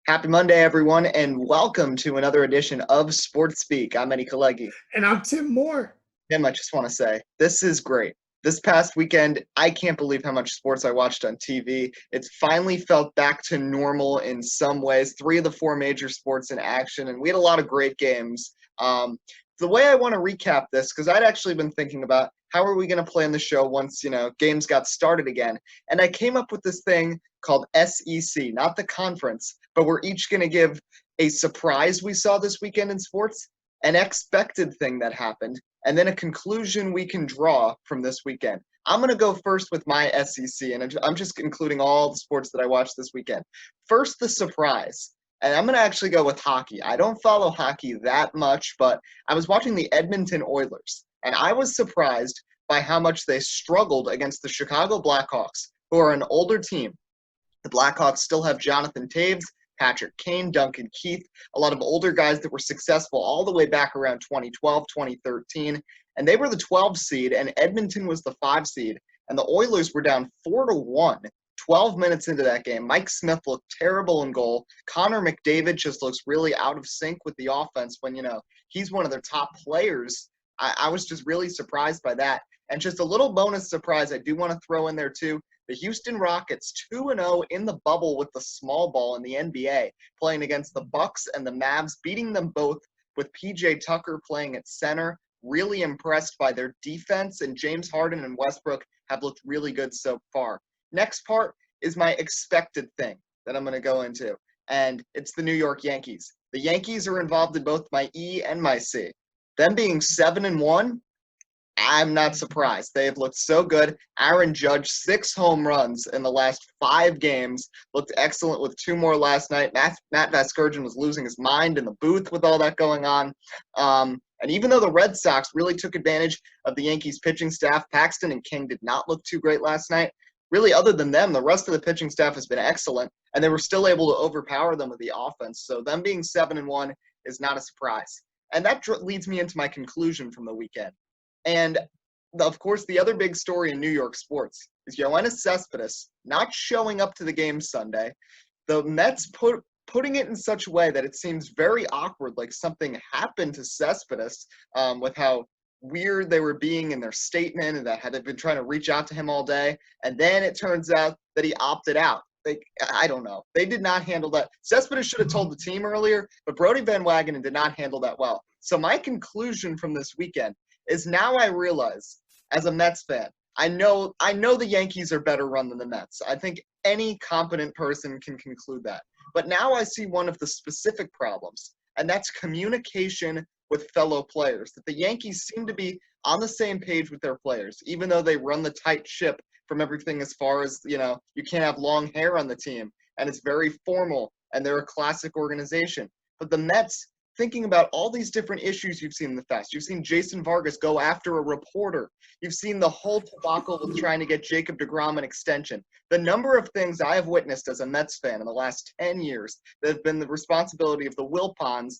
Happy Monday, everyone, and welcome to another edition of Sports Speak. I'm Eddie Kalegi. And I'm Tim Moore. Tim, I just want to say, this is great. This past weekend, I can't believe how much sports I watched on TV. It's finally felt back to normal in some ways. 3 of the 4 major sports in action, and we had a lot of great games. The way I want to recap this, because I'd actually been thinking about how are we going to play in the show once, games got started again. And I came up with this thing called SEC, not the conference, but we're each going to give a surprise we saw this weekend in sports, an expected thing that happened, and then a conclusion we can draw from this weekend. I'm going to go first with my SEC, and I'm just including all the sports that I watched this weekend. First, the surprise. And I'm going to actually go with hockey. I don't follow hockey that much, but I was watching the Edmonton Oilers, and I was surprised by how much they struggled against the Chicago Blackhawks, who are an older team. The Blackhawks still have Jonathan Toews, Patrick Kane, Duncan Keith, a lot of older guys that were successful all the way back around 2012, 2013. And they were the 12 seed, and Edmonton was the 5 seed. And the Oilers were down 4-1, 12 minutes into that game. Mike Smith looked terrible in goal. Connor McDavid just looks really out of sync with the offense when, he's one of their top players. I was just really surprised by that. And just a little bonus surprise I do want to throw in there too. The Houston Rockets 2-0 in the bubble with the small ball in the NBA, playing against the Bucks and the Mavs, beating them both with PJ Tucker playing at center. Really impressed by their defense, and James Harden and Westbrook have looked really good so far. Next part is my expected thing that I'm going to go into, and it's the New York Yankees. The Yankees are involved in both my E and my C. Them being 7-1, I'm not surprised. They have looked so good. Aaron Judge, 6 home runs in the last 5 games. Looked excellent with 2 more last night. Matt Vasgersian was losing his mind in the booth with all that going on. And even though the Red Sox really took advantage of the Yankees pitching staff, Paxton and King did not look too great last night. Really, other than them, the rest of the pitching staff has been excellent, and they were still able to overpower them with the offense. So them being 7-1 is not a surprise. And that leads me into my conclusion from the weekend. And, of course, the other big story in New York sports is Yoenis Cespedes not showing up to the game Sunday. The Mets putting it in such a way that it seems very awkward, like something happened to Cespedes with how weird they were being in their statement and that had they been trying to reach out to him all day. And then it turns out that he opted out. I don't know. They did not handle that. Cespedes should have told the team earlier, but Brodie Van Wagenen did not handle that well. So my conclusion from this weekend is now I realize, as a Mets fan, I know the Yankees are better run than the Mets. I think any competent person can conclude that. But now I see one of the specific problems, and that's communication with fellow players. That the Yankees seem to be on the same page with their players, even though they run the tight ship from everything as far as, you can't have long hair on the team, and it's very formal, and they're a classic organization. But the Mets, thinking about all these different issues you've seen in the past. You've seen Jason Vargas go after a reporter. You've seen the whole debacle with trying to get Jacob deGrom an extension. The number of things I have witnessed as a Mets fan in the last 10 years that have been the responsibility of the Wilpons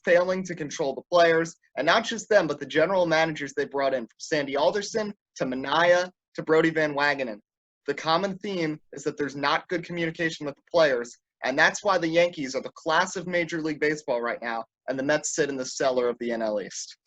failing to control the players, and not just them, but the general managers they brought in, from Sandy Alderson to Manaea to Brodie Van Wagenen. The common theme is that there's not good communication with the players, and that's why the Yankees are the class of Major League Baseball right now, and the Mets sit in the cellar of the NL East.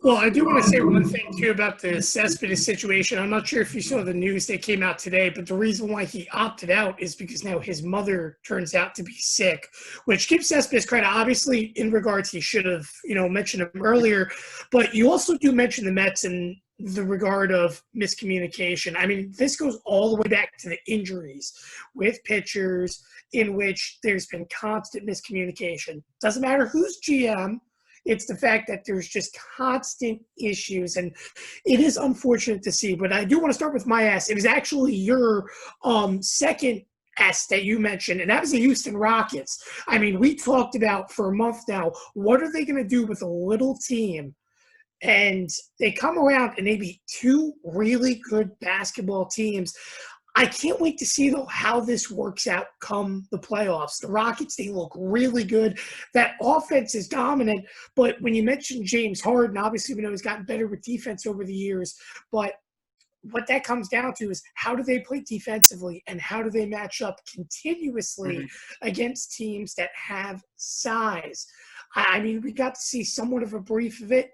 Well, I do want to say one thing, too, about the Cespedes situation. I'm not sure if you saw the news that came out today, but the reason why he opted out is because now his mother turns out to be sick, which gives Cespedes credit. Obviously, in regards, he should have, mentioned him earlier, but you also do mention the Mets in the regard of miscommunication. I mean, this goes all the way back to the injuries with pitchers, in which there's been constant miscommunication. Doesn't matter who's GM, it's the fact that there's just constant issues, and it is unfortunate to see. But I do want to start with my ass. It was actually your second S that you mentioned, and that was the Houston Rockets. I mean, we talked about for a month now, what are they going to do with a little team? And they come around and they beat 2 really good basketball teams. I can't wait to see, though, how this works out come the playoffs. The Rockets, they look really good. That offense is dominant. But when you mention James Harden, obviously we know he's gotten better with defense over the years. But what that comes down to is how do they play defensively and how do they match up continuously against teams that have size. I mean, we got to see somewhat of a brief of it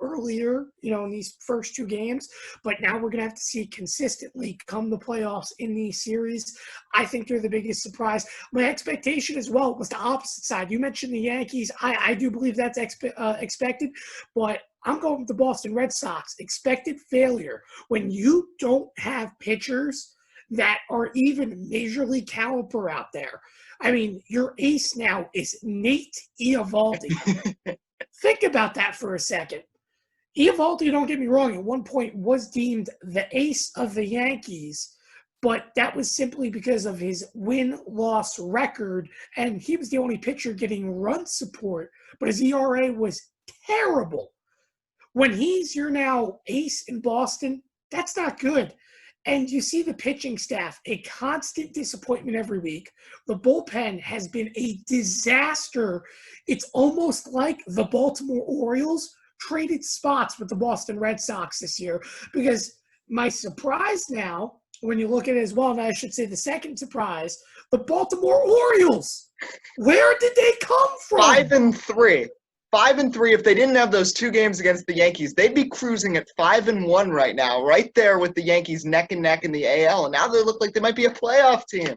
earlier, in these first two games, but now we're going to have to see consistently come the playoffs in these series. I think they're the biggest surprise. My expectation as well was the opposite side. You mentioned the Yankees. I do believe that's expected, but I'm going with the Boston Red Sox. Expected failure. When you don't have pitchers that are even majorly caliber out there. I mean, your ace now is Nate Eovaldi. Think about that for a second. Eovaldi, don't get me wrong, at one point was deemed the ace of the Yankees, but that was simply because of his win-loss record, and he was the only pitcher getting run support, but his ERA was terrible. When he's your now ace in Boston, that's not good. And you see the pitching staff, a constant disappointment every week. The bullpen has been a disaster. It's almost like the Baltimore Orioles traded spots with the Boston Red Sox this year, because my surprise now, when you look at it as well, and I should say the second surprise, the Baltimore Orioles. Where did they come from? 5-3. 5-3. If they didn't have those two games against the Yankees, they'd be cruising at 5-1 right now, right there with the Yankees neck and neck in the AL. And now they look like they might be a playoff team.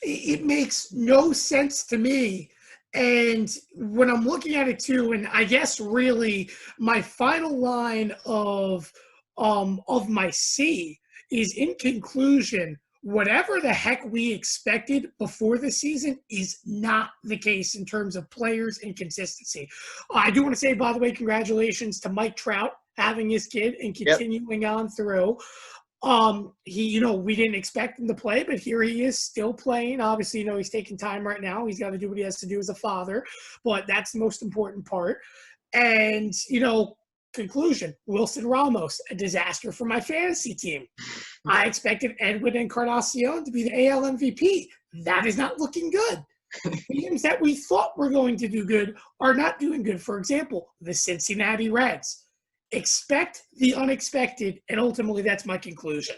It makes no sense to me. And when I'm looking at it too, and I guess really my final line of my C is, in conclusion, whatever the heck we expected before the season is not the case in terms of players and consistency. I do want to say, by the way, congratulations to Mike Trout having his kid and continuing on through. We didn't expect him to play, but here he is still playing. Obviously, he's taking time right now. He's got to do what he has to do as a father, but that's the most important part. And, conclusion, Wilson Ramos, a disaster for my fantasy team. I expected Edwin Encarnacion to be the AL MVP. That is not looking good. Teams that we thought were going to do good are not doing good. For example, the Cincinnati Reds. Expect the unexpected, and ultimately that's my conclusion.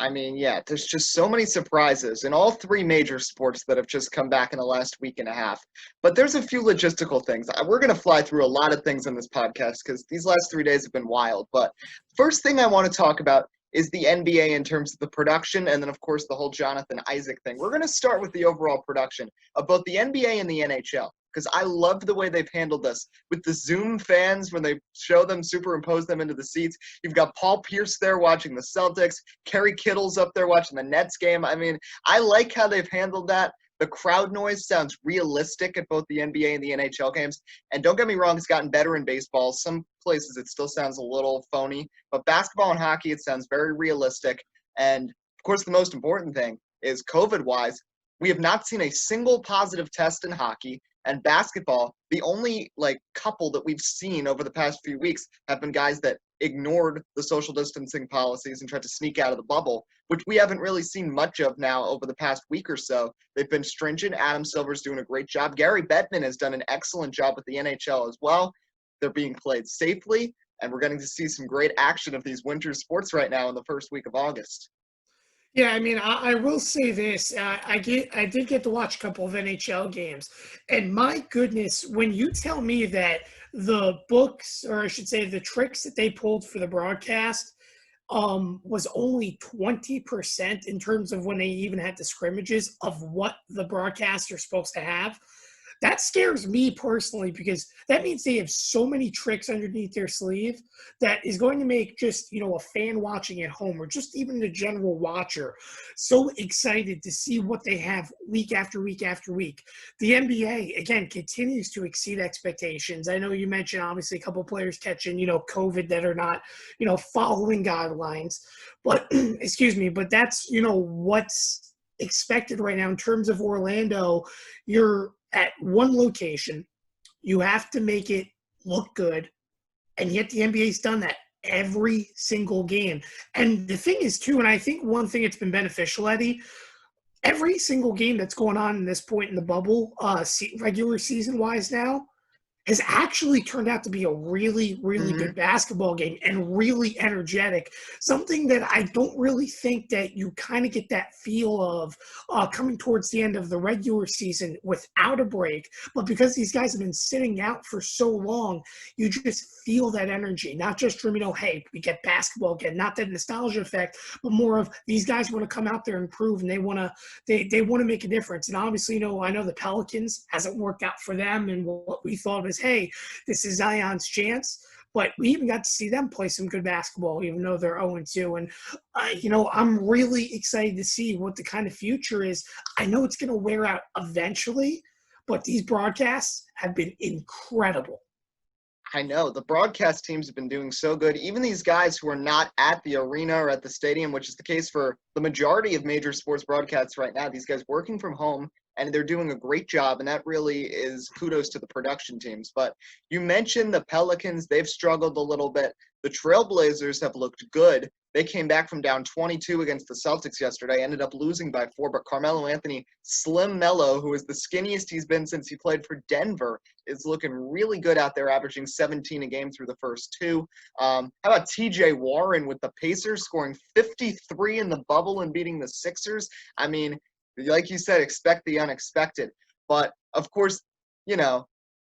I mean, yeah, there's just so many surprises in all three major sports that have just come back in the last week and a half. But there's a few logistical things. We're going to fly through a lot of things in this podcast because these last 3 days have been wild. But first thing I want to talk about is the NBA in terms of the production, and then, of course, the whole Jonathan Isaac thing. We're going to start with the overall production of both the NBA and the NHL, because I love the way they've handled this. With the Zoom fans, when they show them, superimpose them into the seats. You've got Paul Pierce there watching the Celtics. Kerry Kittle's up there watching the Nets game. I mean, I like how they've handled that. The crowd noise sounds realistic at both the NBA and the NHL games. And don't get me wrong, it's gotten better in baseball. Some places it still sounds a little phony. But basketball and hockey, it sounds very realistic. And, of course, the most important thing is COVID-wise, we have not seen a single positive test in hockey. And basketball, the only couple that we've seen over the past few weeks have been guys that ignored the social distancing policies and tried to sneak out of the bubble, which we haven't really seen much of now over the past week or so. They've been stringent. Adam Silver's doing a great job. Gary Bettman has done an excellent job with the NHL as well. They're being played safely, and we're getting to see some great action of these winter sports right now in the first week of August. Yeah, I mean, I will say this. I did get to watch a couple of NHL games. And my goodness, when you tell me that the books, or I should say the tricks that they pulled for the broadcast was only 20% in terms of when they even had the scrimmages of what the broadcasts are supposed to have, that scares me personally, because that means they have so many tricks underneath their sleeve that is going to make just, a fan watching at home, or just even the general watcher, so excited to see what they have week after week after week. The NBA, again, continues to exceed expectations. I know you mentioned, obviously, a couple players catching, COVID that are not, following guidelines. But, excuse me, but that's, what's expected right now in terms of Orlando. You're at one location, you have to make it look good, and yet the NBA's done that every single game. And the thing is, too, and I think one thing that's been beneficial, Eddie, every single game that's going on in this point in the bubble, regular season-wise now, has actually turned out to be a really, really good basketball game and really energetic. Something that I don't really think that you kind of get that feel of coming towards the end of the regular season without a break. But because these guys have been sitting out for so long, you just feel that energy, not just from, hey, we get basketball again, not that nostalgia effect, but more of these guys want to come out there and prove, and they want to make a difference. And obviously, I know the Pelicans hasn't worked out for them, and what we thought was, hey, this is Zion's chance. But we even got to see them play some good basketball, even though they're 0-2. And, I'm really excited to see what the kind of future is. I know it's going to wear out eventually, but these broadcasts have been incredible. I know. The broadcast teams have been doing so good. Even these guys who are not at the arena or at the stadium, which is the case for the majority of major sports broadcasts right now, these guys working from home, and they're doing a great job, and that really is kudos to the production teams. But you mentioned the Pelicans. They've struggled a little bit. The Trailblazers have looked good. They came back from down 22 against the Celtics yesterday, ended up losing by 4, but Carmelo Anthony, Slim Melo, who is the skinniest he's been since he played for Denver, is looking really good out there, averaging 17 a game through the first 2. How about TJ Warren with the Pacers scoring 53 in the bubble and beating the Sixers? I mean, like you said, expect the unexpected. But, of course,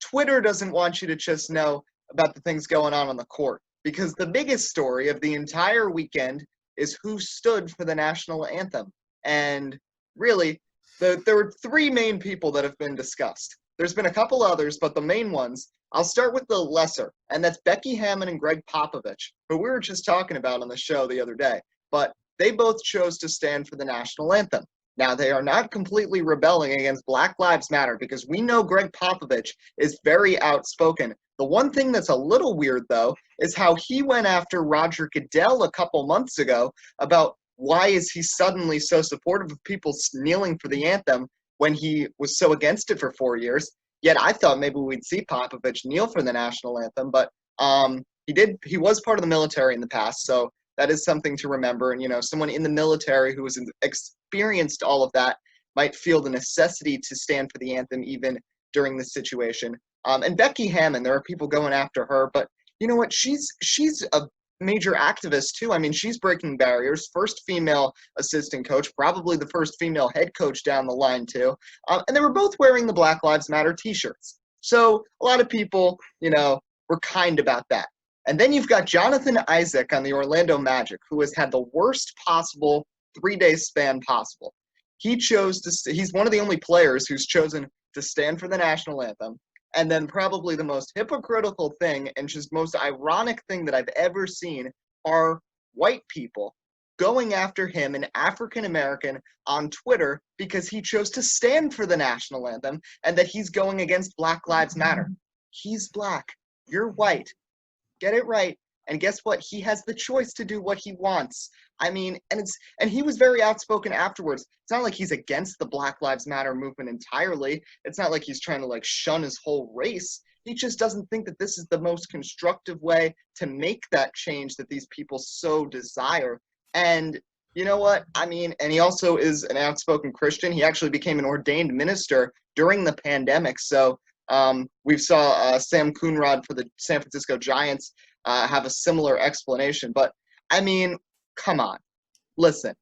Twitter doesn't want you to just know about the things going on the court, because the biggest story of the entire weekend is who stood for the national anthem. And really, there were 3 main people that have been discussed. There's been a couple others, but the main ones, I'll start with the lesser, and that's Becky Hammon and Greg Popovich, who we were just talking about on the show the other day. But they both chose to stand for the national anthem. Now, they are not completely rebelling against Black Lives Matter, because we know Greg Popovich is very outspoken. The one thing that's a little weird, though, is how he went after Roger Goodell a couple months ago about why is he suddenly so supportive of people kneeling for the anthem when he was so against it for 4 years. Yet I thought maybe we'd see Popovich kneel for the national anthem, but he was part of the military in the past, so that is something to remember. And, someone in the military who has experienced all of that might feel the necessity to stand for the anthem even during this situation. And Becky Hammon, there are people going after her, but you know what? She's a major activist too. I mean, she's breaking barriers. First female assistant coach, probably the first female head coach down the line too. And they were both wearing the Black Lives Matter t-shirts. So a lot of people, were kind about that. And then you've got Jonathan Isaac on the Orlando Magic, who has had the worst possible 3-day span possible. He's one of the only players who's chosen to stand for the national anthem. And then probably the most hypocritical thing and just most ironic thing that I've ever seen are white people going after him, an African American, on Twitter because he chose to stand for the national anthem and that he's going against Black Lives Matter. He's black. You're white. Get it right. And guess what? He has the choice to do what he wants. I mean, and he was very outspoken afterwards. It's not like he's against the Black Lives Matter movement entirely. It's not like he's trying to shun his whole race. He just doesn't think that this is the most constructive way to make that change that these people so desire. And you know what? I mean, and he also is an outspoken Christian. He actually became an ordained minister during the pandemic. So we saw Sam Coonrod for the San Francisco Giants have a similar explanation. But, I mean, come on. Listen,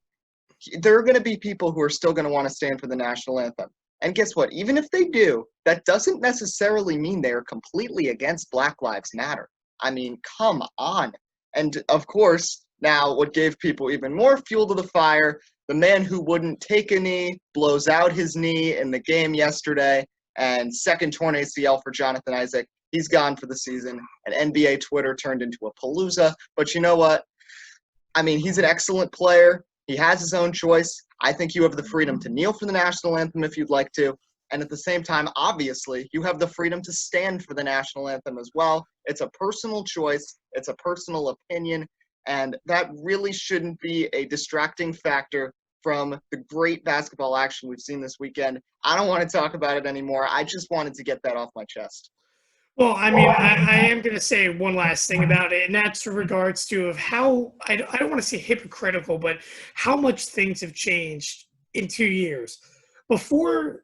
there are going to be people who are still going to want to stand for the national anthem. And guess what? Even if they do, that doesn't necessarily mean they are completely against Black Lives Matter. I mean, come on. And, of course, now what gave people even more fuel to the fire, the man who wouldn't take a knee blows out his knee in the game yesterday. And second torn ACL for Jonathan Isaac. He's gone for the season. And NBA Twitter turned into a palooza. But you know what? I mean, he's an excellent player. He has his own choice. I think you have the freedom to kneel for the national anthem if you'd like to. And at the same time, obviously, you have the freedom to stand for the national anthem as well. It's a personal choice. It's a personal opinion. And that really shouldn't be a distracting factor from the great basketball action we've seen this weekend. I don't want to talk about it anymore. I just wanted to get that off my chest. Well, I mean, I am going to say one last thing about it, and that's in regards to of how I don't want to say hypocritical, but how much things have changed in 2 years. Before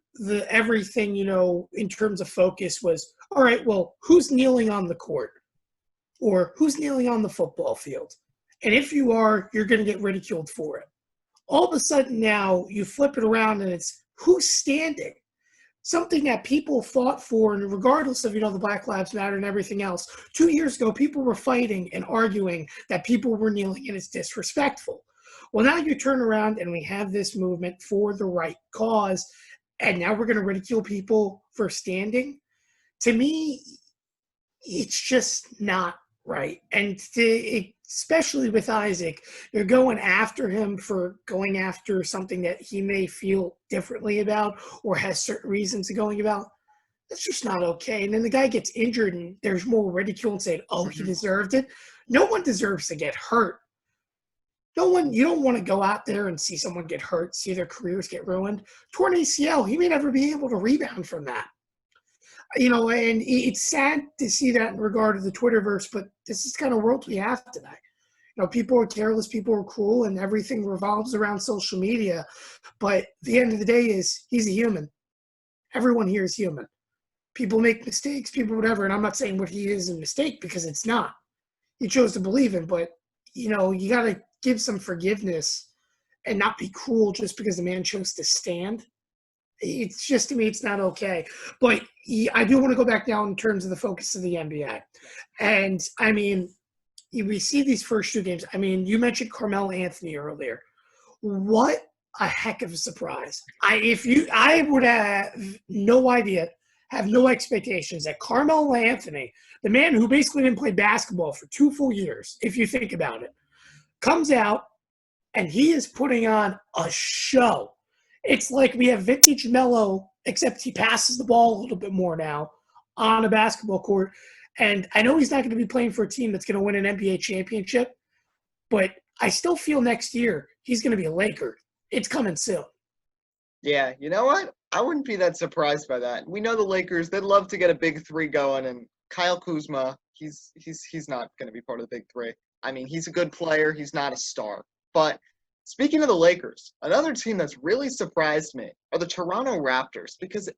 everything, in terms of focus was, All right, well, who's kneeling on the court? Or who's kneeling on the football field? And if you are, you're going to get ridiculed for it. All of a sudden now you flip it around and it's who's standing? Something that people fought for, and regardless of, the Black Lives Matter and everything else, 2 years ago, people were fighting and arguing that people were kneeling and it's disrespectful. Well, now you turn around and we have this movement for the right cause, and now we're going to ridicule people for standing. To me, it's just not right. And especially with Isaac, you're going after him for going after something that he may feel differently about or has certain reasons of going about. That's just not okay. And then the guy gets injured and there's more ridicule and saying, oh, he deserved it. No one deserves to get hurt. No one, you don't want to go out there and see someone get hurt, see their careers get ruined. Torn ACL, he may never be able to rebound from that. And it's sad to see that in regard to the Twitterverse, but this is the kind of world we have today. People are careless, people are cruel, and everything revolves around social media. But at the end of the day he's a human. Everyone here is human. People make mistakes, people whatever, and I'm not saying what he is a mistake because it's not. He chose to believe in, but, you got to give some forgiveness and not be cruel just because the man chose to stand. It's just, to me, it's not okay. But I do want to go back down in terms of the focus of the NBA. And, we see these first two games. You mentioned Carmelo Anthony earlier. What a heck of a surprise. I would have no idea, have no expectations that Carmelo Anthony, the man who basically didn't play basketball for 2 full years, if you think about it, comes out and he is putting on a show. It's like we have vintage Melo, except he passes the ball a little bit more now on a basketball court. And I know he's not going to be playing for a team that's going to win an NBA championship, but I still feel next year he's going to be a Laker. It's coming soon. Yeah, you know what? I wouldn't be that surprised by that. We know the Lakers, they'd love to get a big three going, and Kyle Kuzma, he's not going to be part of the big three. He's a good player. He's not a star. But speaking of the Lakers, another team that's really surprised me are the Toronto Raptors because,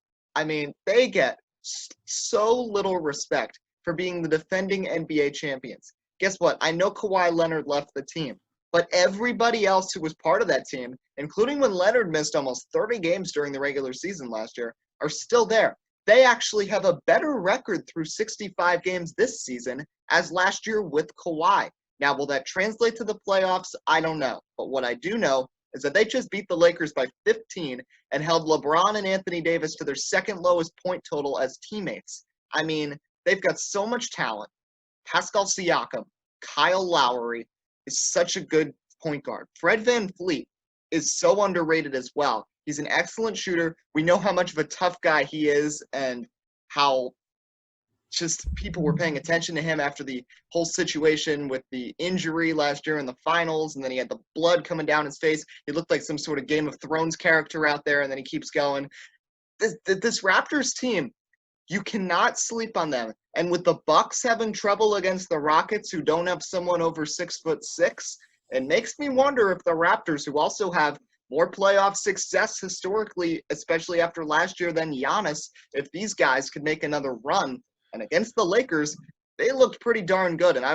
they get so little respect for being the defending NBA champions. Guess what? I know Kawhi Leonard left the team, but everybody else who was part of that team, including when Leonard missed almost 30 games during the regular season last year, are still there. They actually have a better record through 65 games this season as last year with Kawhi. Now, will that translate to the playoffs? I don't know. But what I do know is that they just beat the Lakers by 15 and held LeBron and Anthony Davis to their second lowest point total as teammates. They've got so much talent. Pascal Siakam, Kyle Lowry is such a good point guard. Fred VanVleet is so underrated as well. He's an excellent shooter. We know how much of a tough guy he is and how just people were paying attention to him after the whole situation with the injury last year in the finals, and then he had the blood coming down his face. He looked like some sort of Game of Thrones character out there, and then he keeps going. This Raptors team, you cannot sleep on them. And with the Bucks having trouble against the Rockets, who don't have someone over 6'6", it makes me wonder if the Raptors, who also have more playoff success historically, especially after last year than Giannis, if these guys could make another run. And against the Lakers, they looked pretty darn good. And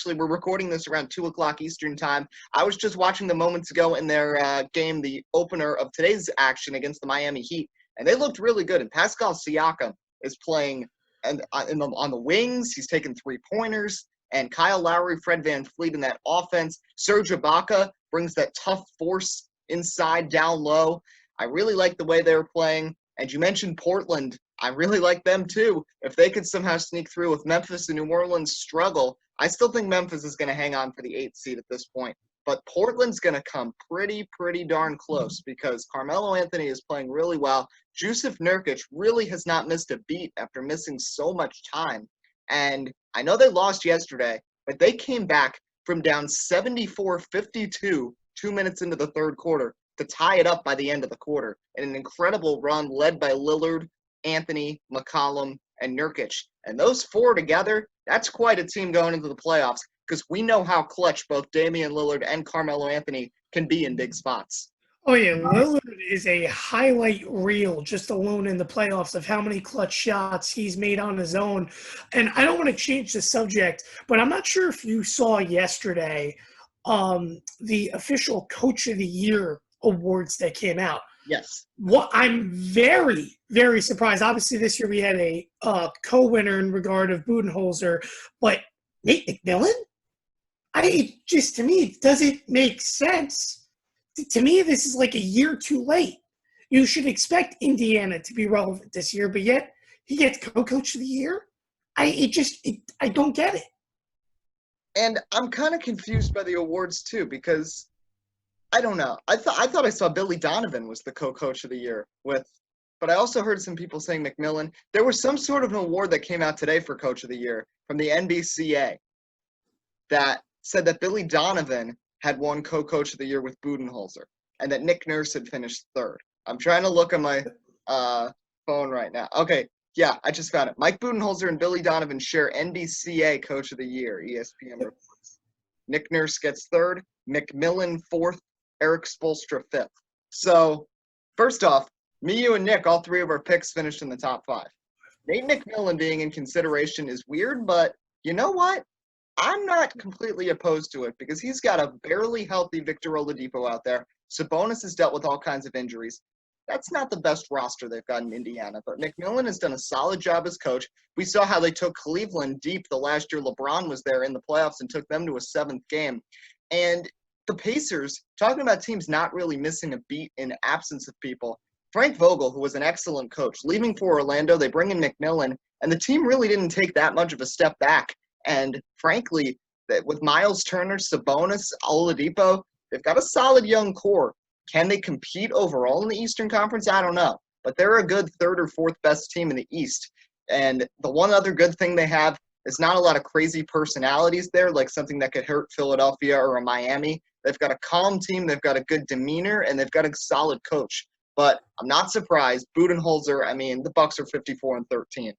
we're recording this around 2 o'clock Eastern time. I was just watching them moments ago in their game, the opener of today's action against the Miami Heat, and they looked really good. And Pascal Siakam is playing on the wings. He's taking 3-pointers. And Kyle Lowry, Fred VanVleet in that offense. Serge Ibaka brings that tough force inside, down low. I really like the way they were playing. And you mentioned Portland. I really like them too. If they could somehow sneak through, if Memphis and New Orleans struggle, I still think Memphis is going to hang on for the 8th seed at this point. But Portland's going to come pretty darn close because Carmelo Anthony is playing really well. Jusuf Nurkic really has not missed a beat after missing so much time. And I know they lost yesterday, but they came back from down 74-52 2 minutes into the third quarter to tie it up by the end of the quarter in an incredible run led by Lillard, Anthony, McCollum, and Nurkic. And those four together, that's quite a team going into the playoffs because we know how clutch both Damian Lillard and Carmelo Anthony can be in big spots. Oh yeah, Lillard is a highlight reel just alone in the playoffs of how many clutch shots he's made on his own. And I don't want to change the subject, but I'm not sure if you saw yesterday the official Coach of the Year awards that came out. Yes. What I'm very, very surprised. Obviously, this year we had a co-winner in regard of Budenholzer, but Nate McMillan. To me, it doesn't make sense. To me, this is like a year too late. You should expect Indiana to be relevant this year, but yet he gets co-coach of the year. I don't get it. And I'm kind of confused by the awards too, because I don't know. I thought I saw Billy Donovan was the co-coach of the year but I also heard some people saying McMillan. There was some sort of an award that came out today for coach of the year from the NBCA that said that Billy Donovan had won co-coach of the year with Budenholzer and that Nick Nurse had finished third. I'm trying to look at my phone right now. Okay, yeah, I just found it. Mike Budenholzer and Billy Donovan share NBCA coach of the year, ESPN reports. Nick Nurse gets third, McMillan fourth, Eric Spoelstra fifth. So, first off, me, you, and Nick, all three of our picks finished in the top five. Nate McMillan being in consideration is weird, but you know what? I'm not completely opposed to it because he's got a barely healthy Victor Oladipo out there. Sabonis has dealt with all kinds of injuries. That's not the best roster they've got in Indiana, but McMillan has done a solid job as coach. We saw how they took Cleveland deep the last year LeBron was there in the playoffs and took them to a seventh game. And the Pacers, talking about teams not really missing a beat in absence of people, Frank Vogel, who was an excellent coach, leaving for Orlando, they bring in McMillan, and the team really didn't take that much of a step back. And frankly, with Miles Turner, Sabonis, Oladipo, they've got a solid young core. Can they compete overall in the Eastern Conference? I don't know. But they're a good third or fourth best team in the East. And the one other good thing they have is not a lot of crazy personalities there, like something that could hurt Philadelphia or a Miami. They've got a calm team, they've got a good demeanor, and they've got a solid coach. But I'm not surprised. Budenholzer, I mean, the Bucks are 54-13.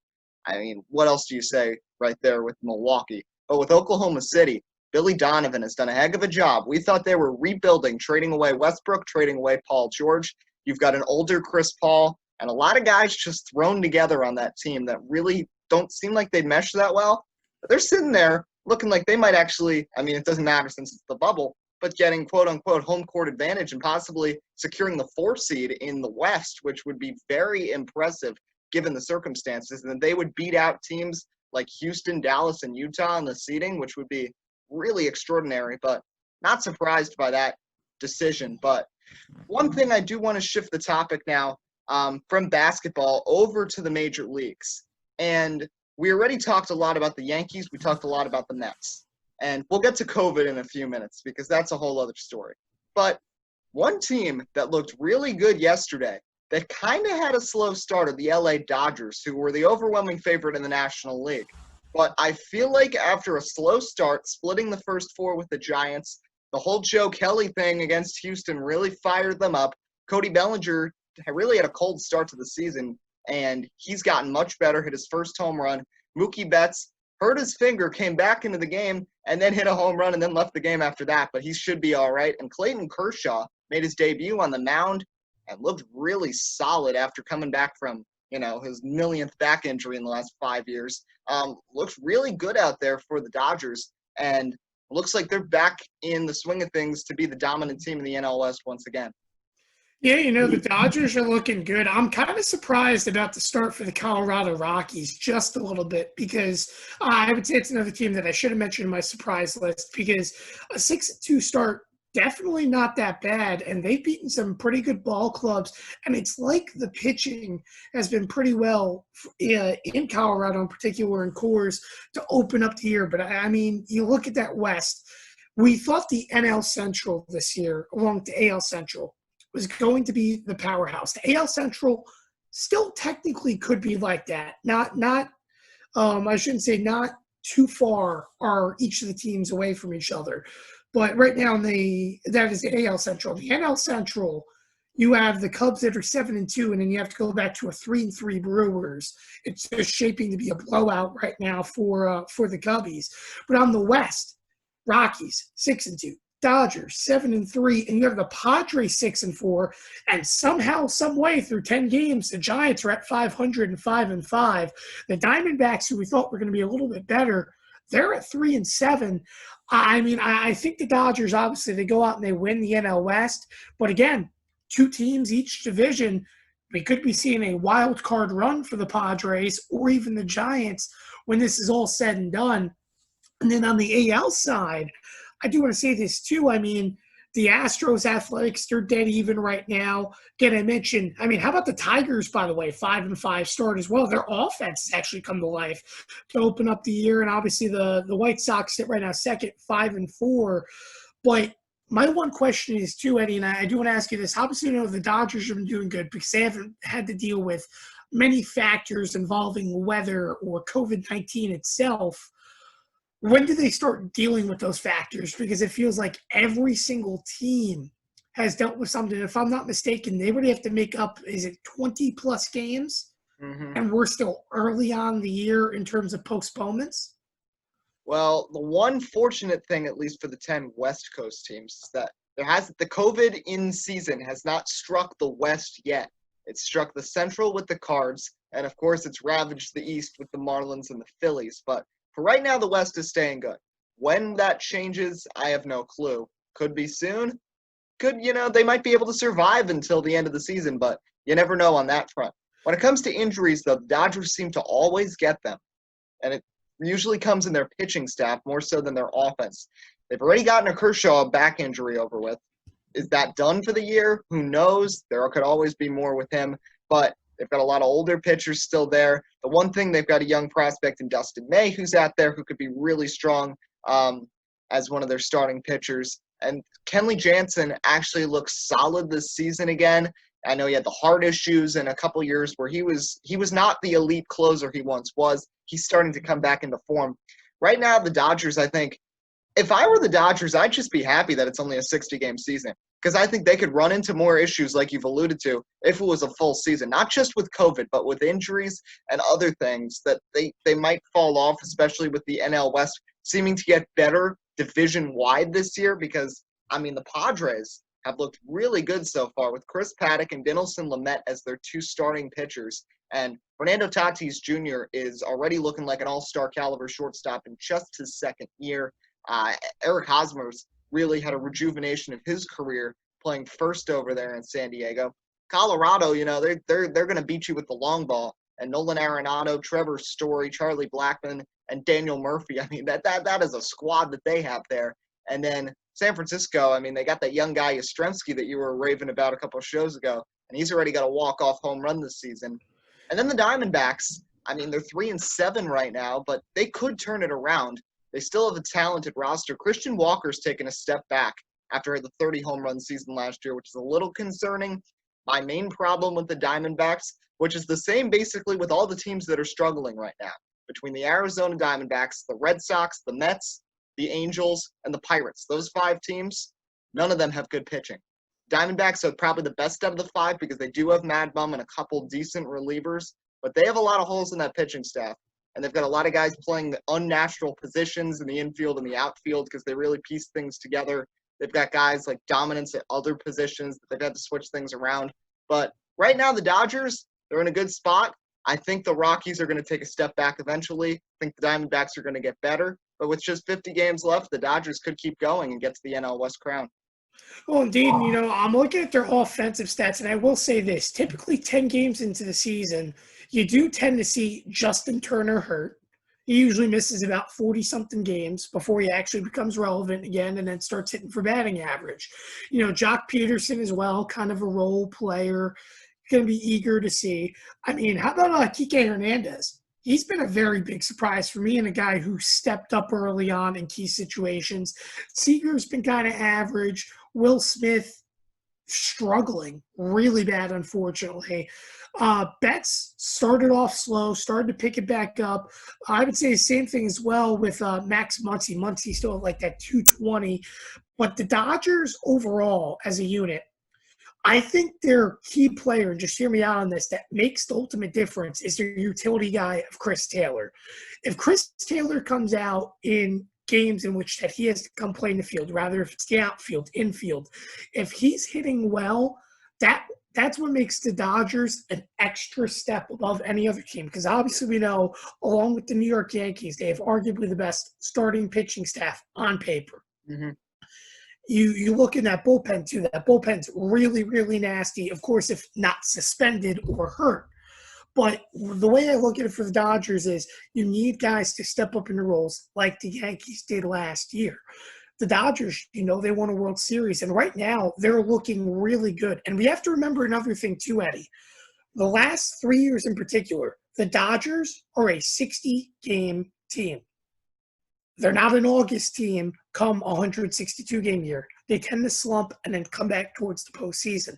I mean, what else do you say right there with Milwaukee? But with Oklahoma City, Billy Donovan has done a heck of a job. We thought they were rebuilding, trading away Westbrook, trading away Paul George. You've got an older Chris Paul and a lot of guys just thrown together on that team that really don't seem like they mesh that well. But they're sitting there looking like they might actually, I mean, it doesn't matter since it's the bubble, but getting quote-unquote home court advantage and possibly securing the 4 seed in the West, which would be very impressive given the circumstances. And they would beat out teams like Houston, Dallas, and Utah in the seeding, which would be really extraordinary, but not surprised by that decision. But one thing I do want to shift the topic now from basketball over to the major leagues. And we already talked a lot about the Yankees. We talked a lot about the Mets. And we'll get to COVID in a few minutes because that's a whole other story. But one team that looked really good yesterday that kind of had a slow start are the LA Dodgers, who were the overwhelming favorite in the National League. But I feel like after a slow start, splitting the first 4 with the Giants, the whole Joe Kelly thing against Houston really fired them up. Cody Bellinger really had a cold start to the season, and he's gotten much better, hit his first home run. Mookie Betts hurt his finger, came back into the game, and then hit a home run and then left the game after that. But he should be all right. And Clayton Kershaw made his debut on the mound and looked really solid after coming back from, his millionth back injury in the last 5 years. Looks really good out there for the Dodgers. And looks like they're back in the swing of things to be the dominant team in the NL West once again. Yeah, the Dodgers are looking good. I'm kind of surprised about the start for the Colorado Rockies just a little bit because I would say it's another team that I should have mentioned in my surprise list because a 6-2 start, definitely not that bad, and they've beaten some pretty good ball clubs, and it's like the pitching has been pretty well in Colorado in particular in Coors to open up the year. But, I mean, you look at that West, we thought the NL Central this year, along with the AL Central, was going to be the powerhouse. The AL Central still technically could be like that. I shouldn't say not too far are each of the teams away from each other. But right now, that is the AL Central. The NL Central, you have the Cubs that are 7-2, and then you have to go back to a 3-3 Brewers. It's just shaping to be a blowout right now for the Cubbies. But on the West, Rockies 6-2, Dodgers 7-3, and you have the Padres 6-4, and somehow, some way, through 10 games, the Giants are at 500 and 5-5. The Diamondbacks, who we thought were going to be a little bit better, they're at 3-7. I mean, I think the Dodgers, obviously, they go out and they win the NL West, but again, two teams each division. We could be seeing a wild card run for the Padres or even the Giants when this is all said and done. And then on the AL side, I do want to say this too. I mean, the Astros Athletics, they're dead even right now. Again, I mean, how about the Tigers, by the way, 5-5 start as well. Their offense has actually come to life to open up the year. And obviously the White Sox sit right now second, 5-4. But my one question is too, Eddie, and I do want to ask you this. Obviously, you know, the Dodgers have been doing good because they haven't had to deal with many factors involving weather or COVID-19 itself. When do they start dealing with those factors? Because it feels like every single team has dealt with something. If I'm not mistaken, they would have to make up, is it 20-plus games? Mm-hmm. And we're still early on in the year in terms of postponements? Well, the one fortunate thing, at least for the 10 West Coast teams, is that the COVID in season has not struck the West yet. It's struck the Central with the Cards, and of course it's ravaged the East with the Marlins and the Phillies. But for right now, the West is staying good. When that changes, I have no clue. Could be soon. They might be able to survive until the end of the season, but you never know on that front. When it comes to injuries, though, the Dodgers seem to always get them. And it usually comes in their pitching staff more so than their offense. They've already gotten a Kershaw back injury over with. Is that done for the year? Who knows? There could always be more with him, but they've got a lot of older pitchers still there. The one thing, they've got a young prospect in Dustin May who's out there who could be really strong as one of their starting pitchers. And Kenley Jansen actually looks solid this season again. I know he had the heart issues in a couple years where he was not the elite closer he once was. He's starting to come back into form. Right now, the Dodgers, I think, if I were the Dodgers, I'd just be happy that it's only a 60-game season, because I think they could run into more issues like you've alluded to if it was a full season, not just with COVID, but with injuries and other things that they might fall off, especially with the NL West seeming to get better division-wide this year, because, I mean, the Padres have looked really good so far with Chris Paddock and Dinelson Lamet as their two starting pitchers. And Fernando Tatis Jr. is already looking like an all-star caliber shortstop in just his second year. Eric Hosmer's really had a rejuvenation of his career playing first over there in San Diego. Colorado, they're going to beat you with the long ball. And Nolan Arenado, Trevor Story, Charlie Blackmon, and Daniel Murphy. I mean, that is a squad that they have there. And then San Francisco, I mean, they got that young guy Yastrzemski that you were raving about a couple of shows ago, and he's already got a walk-off home run this season. And then the Diamondbacks, I mean, they're 3-7 right now, but they could turn it around. They still have a talented roster. Christian Walker's taken a step back after the 30 home run season last year, which is a little concerning. My main problem with the Diamondbacks, which is the same basically with all the teams that are struggling right now, between the Arizona Diamondbacks, the Red Sox, the Mets, the Angels, and the Pirates. Those 5 teams, none of them have good pitching. Diamondbacks are probably the best out of the 5 because they do have Mad Bum and a couple decent relievers, but they have a lot of holes in that pitching staff. And they've got a lot of guys playing the unnatural positions in the infield and the outfield because they really piece things together. They've got guys like dominance at other positions that they've had to switch things around. But right now, the Dodgers, they're in a good spot. I think the Rockies are going to take a step back eventually. I think the Diamondbacks are going to get better. But with just 50 games left, the Dodgers could keep going and get to the NL West crown. Well, indeed, I'm looking at their offensive stats, and I will say this. Typically, 10 games into the season, you do tend to see Justin Turner hurt. He usually misses about 40-something games before he actually becomes relevant again and then starts hitting for batting average. Jock Peterson as well, kind of a role player, going to be eager to see. I mean, how about Kike Hernandez? He's been a very big surprise for me and a guy who stepped up early on in key situations. Seager's been kind of average. Will Smith struggling really bad, unfortunately. Betts started off slow, started to pick it back up. I would say the same thing as well with Max Muncy. Muncy still at like that 220. But the Dodgers overall as a unit, I think their key player, and just hear me out on this, that makes the ultimate difference is their utility guy of Chris Taylor. If Chris Taylor comes out in games in which that he has to come play in the field, rather if it's the outfield, infield. If he's hitting well, that's what makes the Dodgers an extra step above any other team. Because obviously we know, along with the New York Yankees, they have arguably the best starting pitching staff on paper. Mm-hmm. You look in that bullpen too. That bullpen's really, really nasty. Of course, if not suspended or hurt. But the way I look at it for the Dodgers is you need guys to step up in the roles like the Yankees did last year. The Dodgers, they won a World Series, and right now they're looking really good. And we have to remember another thing too, Eddie. The last 3 years in particular, the Dodgers are a 60-game team. They're not an August team come 162-game year. They tend to slump and then come back towards the postseason.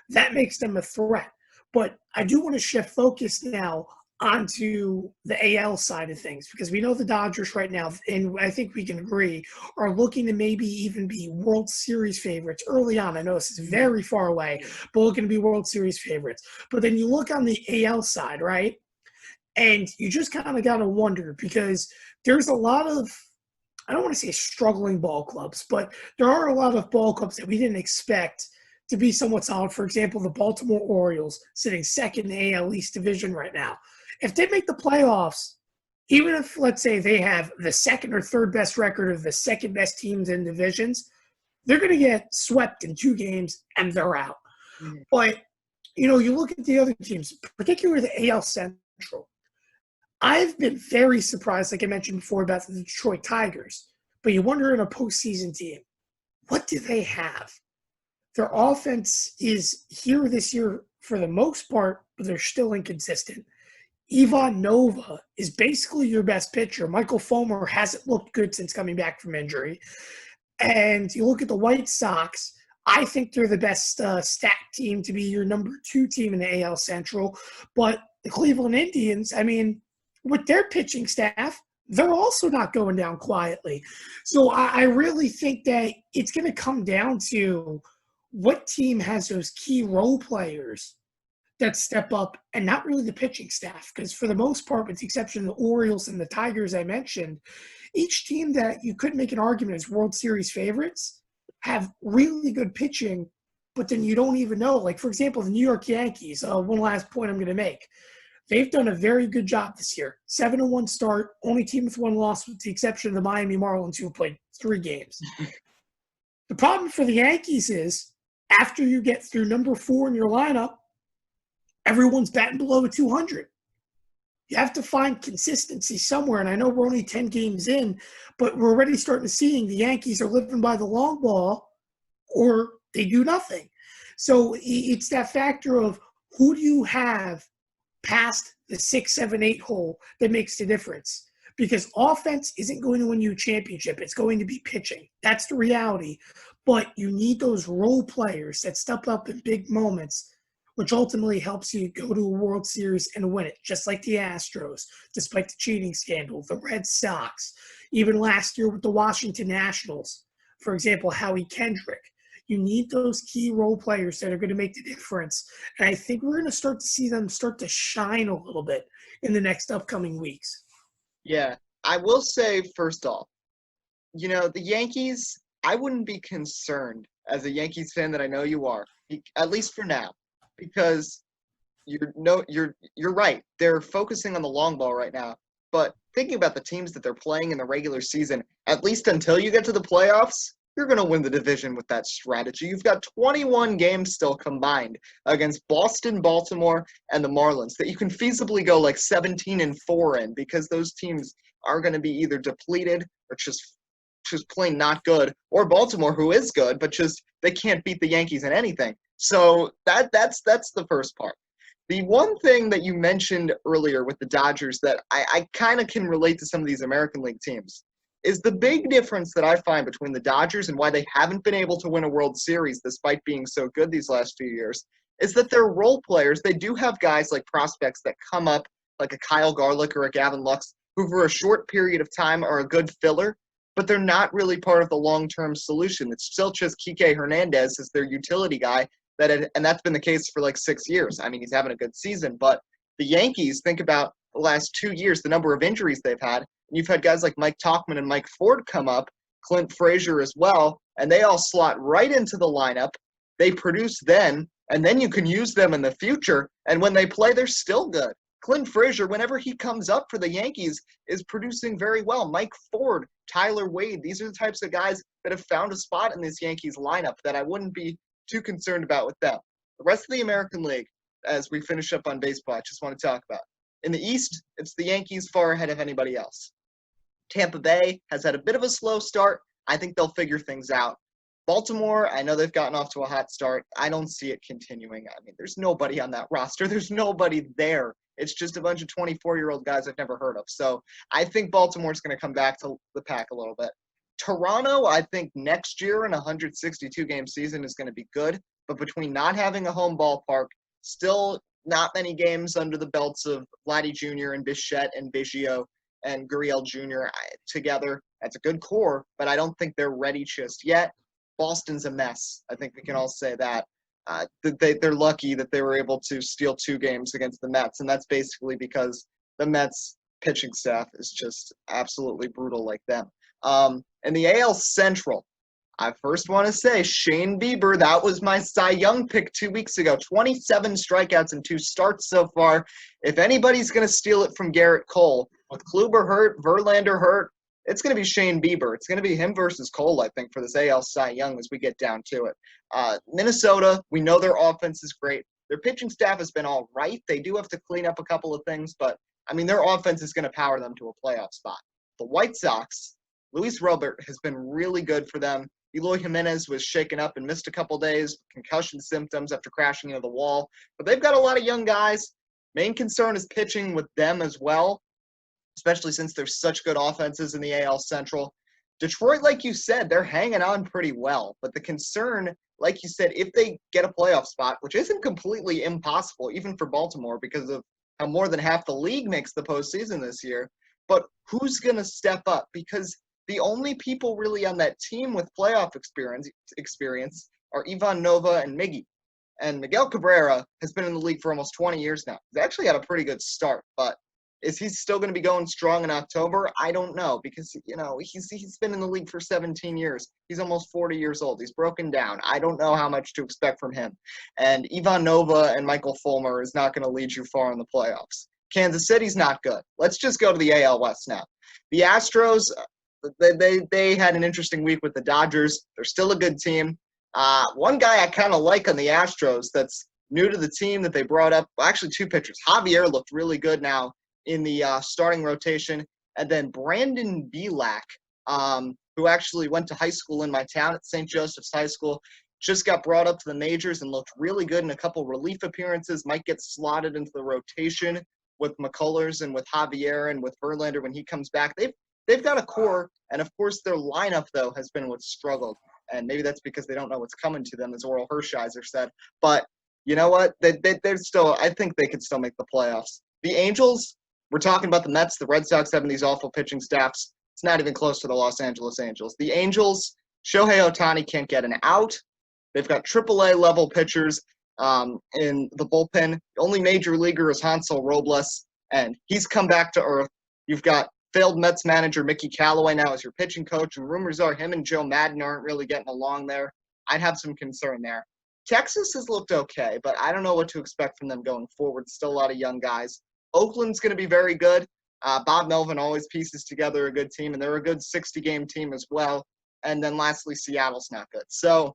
That makes them a threat. But I do want to shift focus now onto the AL side of things, because we know the Dodgers right now, and I think we can agree, are looking to maybe even be World Series favorites early on. I know this is very far away, but looking to be World Series favorites. But then you look on the AL side, right? And you just kind of got to wonder, because there's a lot of, I don't want to say struggling ball clubs, but there are a lot of ball clubs that we didn't expect to be somewhat solid. For example, the Baltimore Orioles sitting second in the AL East division right now. If they make the playoffs, even if, let's say, they have the second or third best record of the second best teams in divisions, they're going to get swept in 2 games and they're out. Mm-hmm. But, you look at the other teams, particularly the AL Central. I've been very surprised, like I mentioned before, about the Detroit Tigers. But you wonder in a postseason team, what do they have? Their offense is here this year for the most part, but they're still inconsistent. Ivan Nova is basically your best pitcher. Michael Fulmer hasn't looked good since coming back from injury. And you look at the White Sox, I think they're the best stacked team to be your number 2 team in the AL Central. But the Cleveland Indians, with their pitching staff, they're also not going down quietly. So I really think that it's going to come down to what team has those key role players that step up, and not really the pitching staff. Because for the most part, with the exception of the Orioles and the Tigers I mentioned, each team that you could make an argument as World Series favorites have really good pitching, but then you don't even know. Like, for example, the New York Yankees, one last point I'm going to make. They've done a very good job this year. 7-1 start, only team with 1 loss with the exception of the Miami Marlins, who have played 3 games. The problem for the Yankees is, after you get through number 4 in your lineup, everyone's batting below 200. You have to find consistency somewhere, and I know we're only 10 games in, but we're already starting to see the Yankees are living by the long ball, or they do nothing. So it's that factor of who do you have past the 6, 7, 8 hole that makes the difference. Because offense isn't going to win you a championship. It's going to be pitching. That's the reality. But you need those role players that step up in big moments, which ultimately helps you go to a World Series and win it, just like the Astros, despite the cheating scandal, the Red Sox, even last year with the Washington Nationals. For example, Howie Kendrick. You need those key role players that are going to make the difference. And I think we're going to start to see them start to shine a little bit in the next upcoming weeks. Yeah, I will say, first off, the Yankees, I wouldn't be concerned as a Yankees fan that I know you are, at least for now, because you're right. They're focusing on the long ball right now. But thinking about the teams that they're playing in the regular season, at least until you get to the playoffs, you're going to win the division with that strategy. You've got 21 games still combined against Boston, Baltimore, and the Marlins that you can feasibly go like 17-4 in, because those teams are going to be either depleted or just plain not good, or Baltimore, who is good, but just they can't beat the Yankees in anything. So that's the first part. The one thing that you mentioned earlier with the Dodgers that I kind of can relate to some of these American League teams is the big difference that I find between the Dodgers and why they haven't been able to win a World Series despite being so good these last few years is that they're role players. They do have guys like prospects that come up, like a Kyle Garlick or a Gavin Lux, who for a short period of time are a good filler, but they're not really part of the long-term solution. It's still just Kike Hernandez as their utility guy, and that's been the case for like 6 years. He's having a good season, but the Yankees, think about the last 2 years, the number of injuries they've had. And you've had guys like Mike Tauchman and Mike Ford come up, Clint Frazier as well, and they all slot right into the lineup. They produce then, and then you can use them in the future. And when they play, they're still good. Clint Frazier, whenever he comes up for the Yankees, is producing very well. Mike Ford, Tyler Wade, these are the types of guys that have found a spot in this Yankees lineup that I wouldn't be too concerned about with them. The rest of the American League, as we finish up on baseball, I just want to talk about. In the East, it's the Yankees far ahead of anybody else. Tampa Bay has had a bit of a slow start. I think they'll figure things out. Baltimore, I know they've gotten off to a hot start. I don't see it continuing. I mean, there's nobody on that roster. There's nobody there. It's just a bunch of 24-year-old guys I've never heard of. So I think Baltimore's going to come back to the pack a little bit. Toronto, I think next year in a 162-game season is going to be good. But between not having a home ballpark, still not many games under the belts of Vladdy Jr. and Bichette and Biggio and Gurriel Jr. together, that's a good core, but I don't think they're ready just yet. Boston's a mess. I think we can all say that. They're lucky that they were able to steal 2 games against the Mets, and that's basically because the Mets pitching staff is just absolutely brutal like them. And the AL Central, I first want to say Shane Bieber, that was my Cy Young pick 2 weeks ago. 27 strikeouts in 2 starts so far. If anybody's going to steal it from Garrett Cole, with Kluber hurt, Verlander hurt, it's going to be Shane Bieber. It's going to be him versus Cole, I think, for this AL Cy Young as we get down to it. Minnesota, we know their offense is great. Their pitching staff has been all right. They do have to clean up a couple of things, but, I mean, their offense is going to power them to a playoff spot. The White Sox, Luis Robert has been really good for them. Eloy Jimenez was shaken up and missed a couple days, concussion symptoms after crashing into the wall. But they've got a lot of young guys. Main concern is pitching with them as well, especially since there's such good offenses in the AL Central. Detroit, like you said, they're hanging on pretty well. But the concern, like you said, if they get a playoff spot, which isn't completely impossible, even for Baltimore, because of how more than half the league makes the postseason this year, but who's going to step up? Because the only people really on that team with playoff experience are Ivan Nova and Miggy. And Miguel Cabrera has been in the league for almost 20 years now. He's actually had a pretty good start, but is he still going to be going strong in October? I don't know, because, you know, he's been in the league for 17 years. He's almost 40 years old. He's broken down. I don't know how much to expect from him. And Ivan Nova and Michael Fulmer is not going to lead you far in the playoffs. Kansas City's not good. Let's just go to the AL West now. The Astros, they had an interesting week with the Dodgers. They're still a good team. One guy I kind of like on the Astros that's new to the team that they brought up, well, actually 2 pitchers. Javier looked really good now in the starting rotation. And then Brandon Bielak, who actually went to high school in my town at St. Joseph's High School, just got brought up to the majors and looked really good in a couple relief appearances, might get slotted into the rotation with McCullers and with Javier and with Verlander when he comes back. They've got a core, and of course their lineup, though, has been what's struggled. And maybe that's because they don't know what's coming to them, as Oral Hershiser said. But you know what? They're still – I think they could still make the playoffs. The Angels, we're talking about the Mets, the Red Sox having these awful pitching staffs. It's not even close to the Los Angeles Angels. The Angels, Shohei Ohtani can't get an out. They've got AAA-level pitchers in the bullpen. The only major leaguer is Hansel Robles, and he's come back to earth. You've got failed Mets manager Mickey Callaway now as your pitching coach, and rumors are him and Joe Madden aren't really getting along there. I'd have some concern there. Texas has looked okay, but I don't know what to expect from them going forward. Still a lot of young guys. Oakland's going to be very good. Bob Melvin always pieces together a good team, and they're a good 60-game team as well. And then lastly, Seattle's not good. So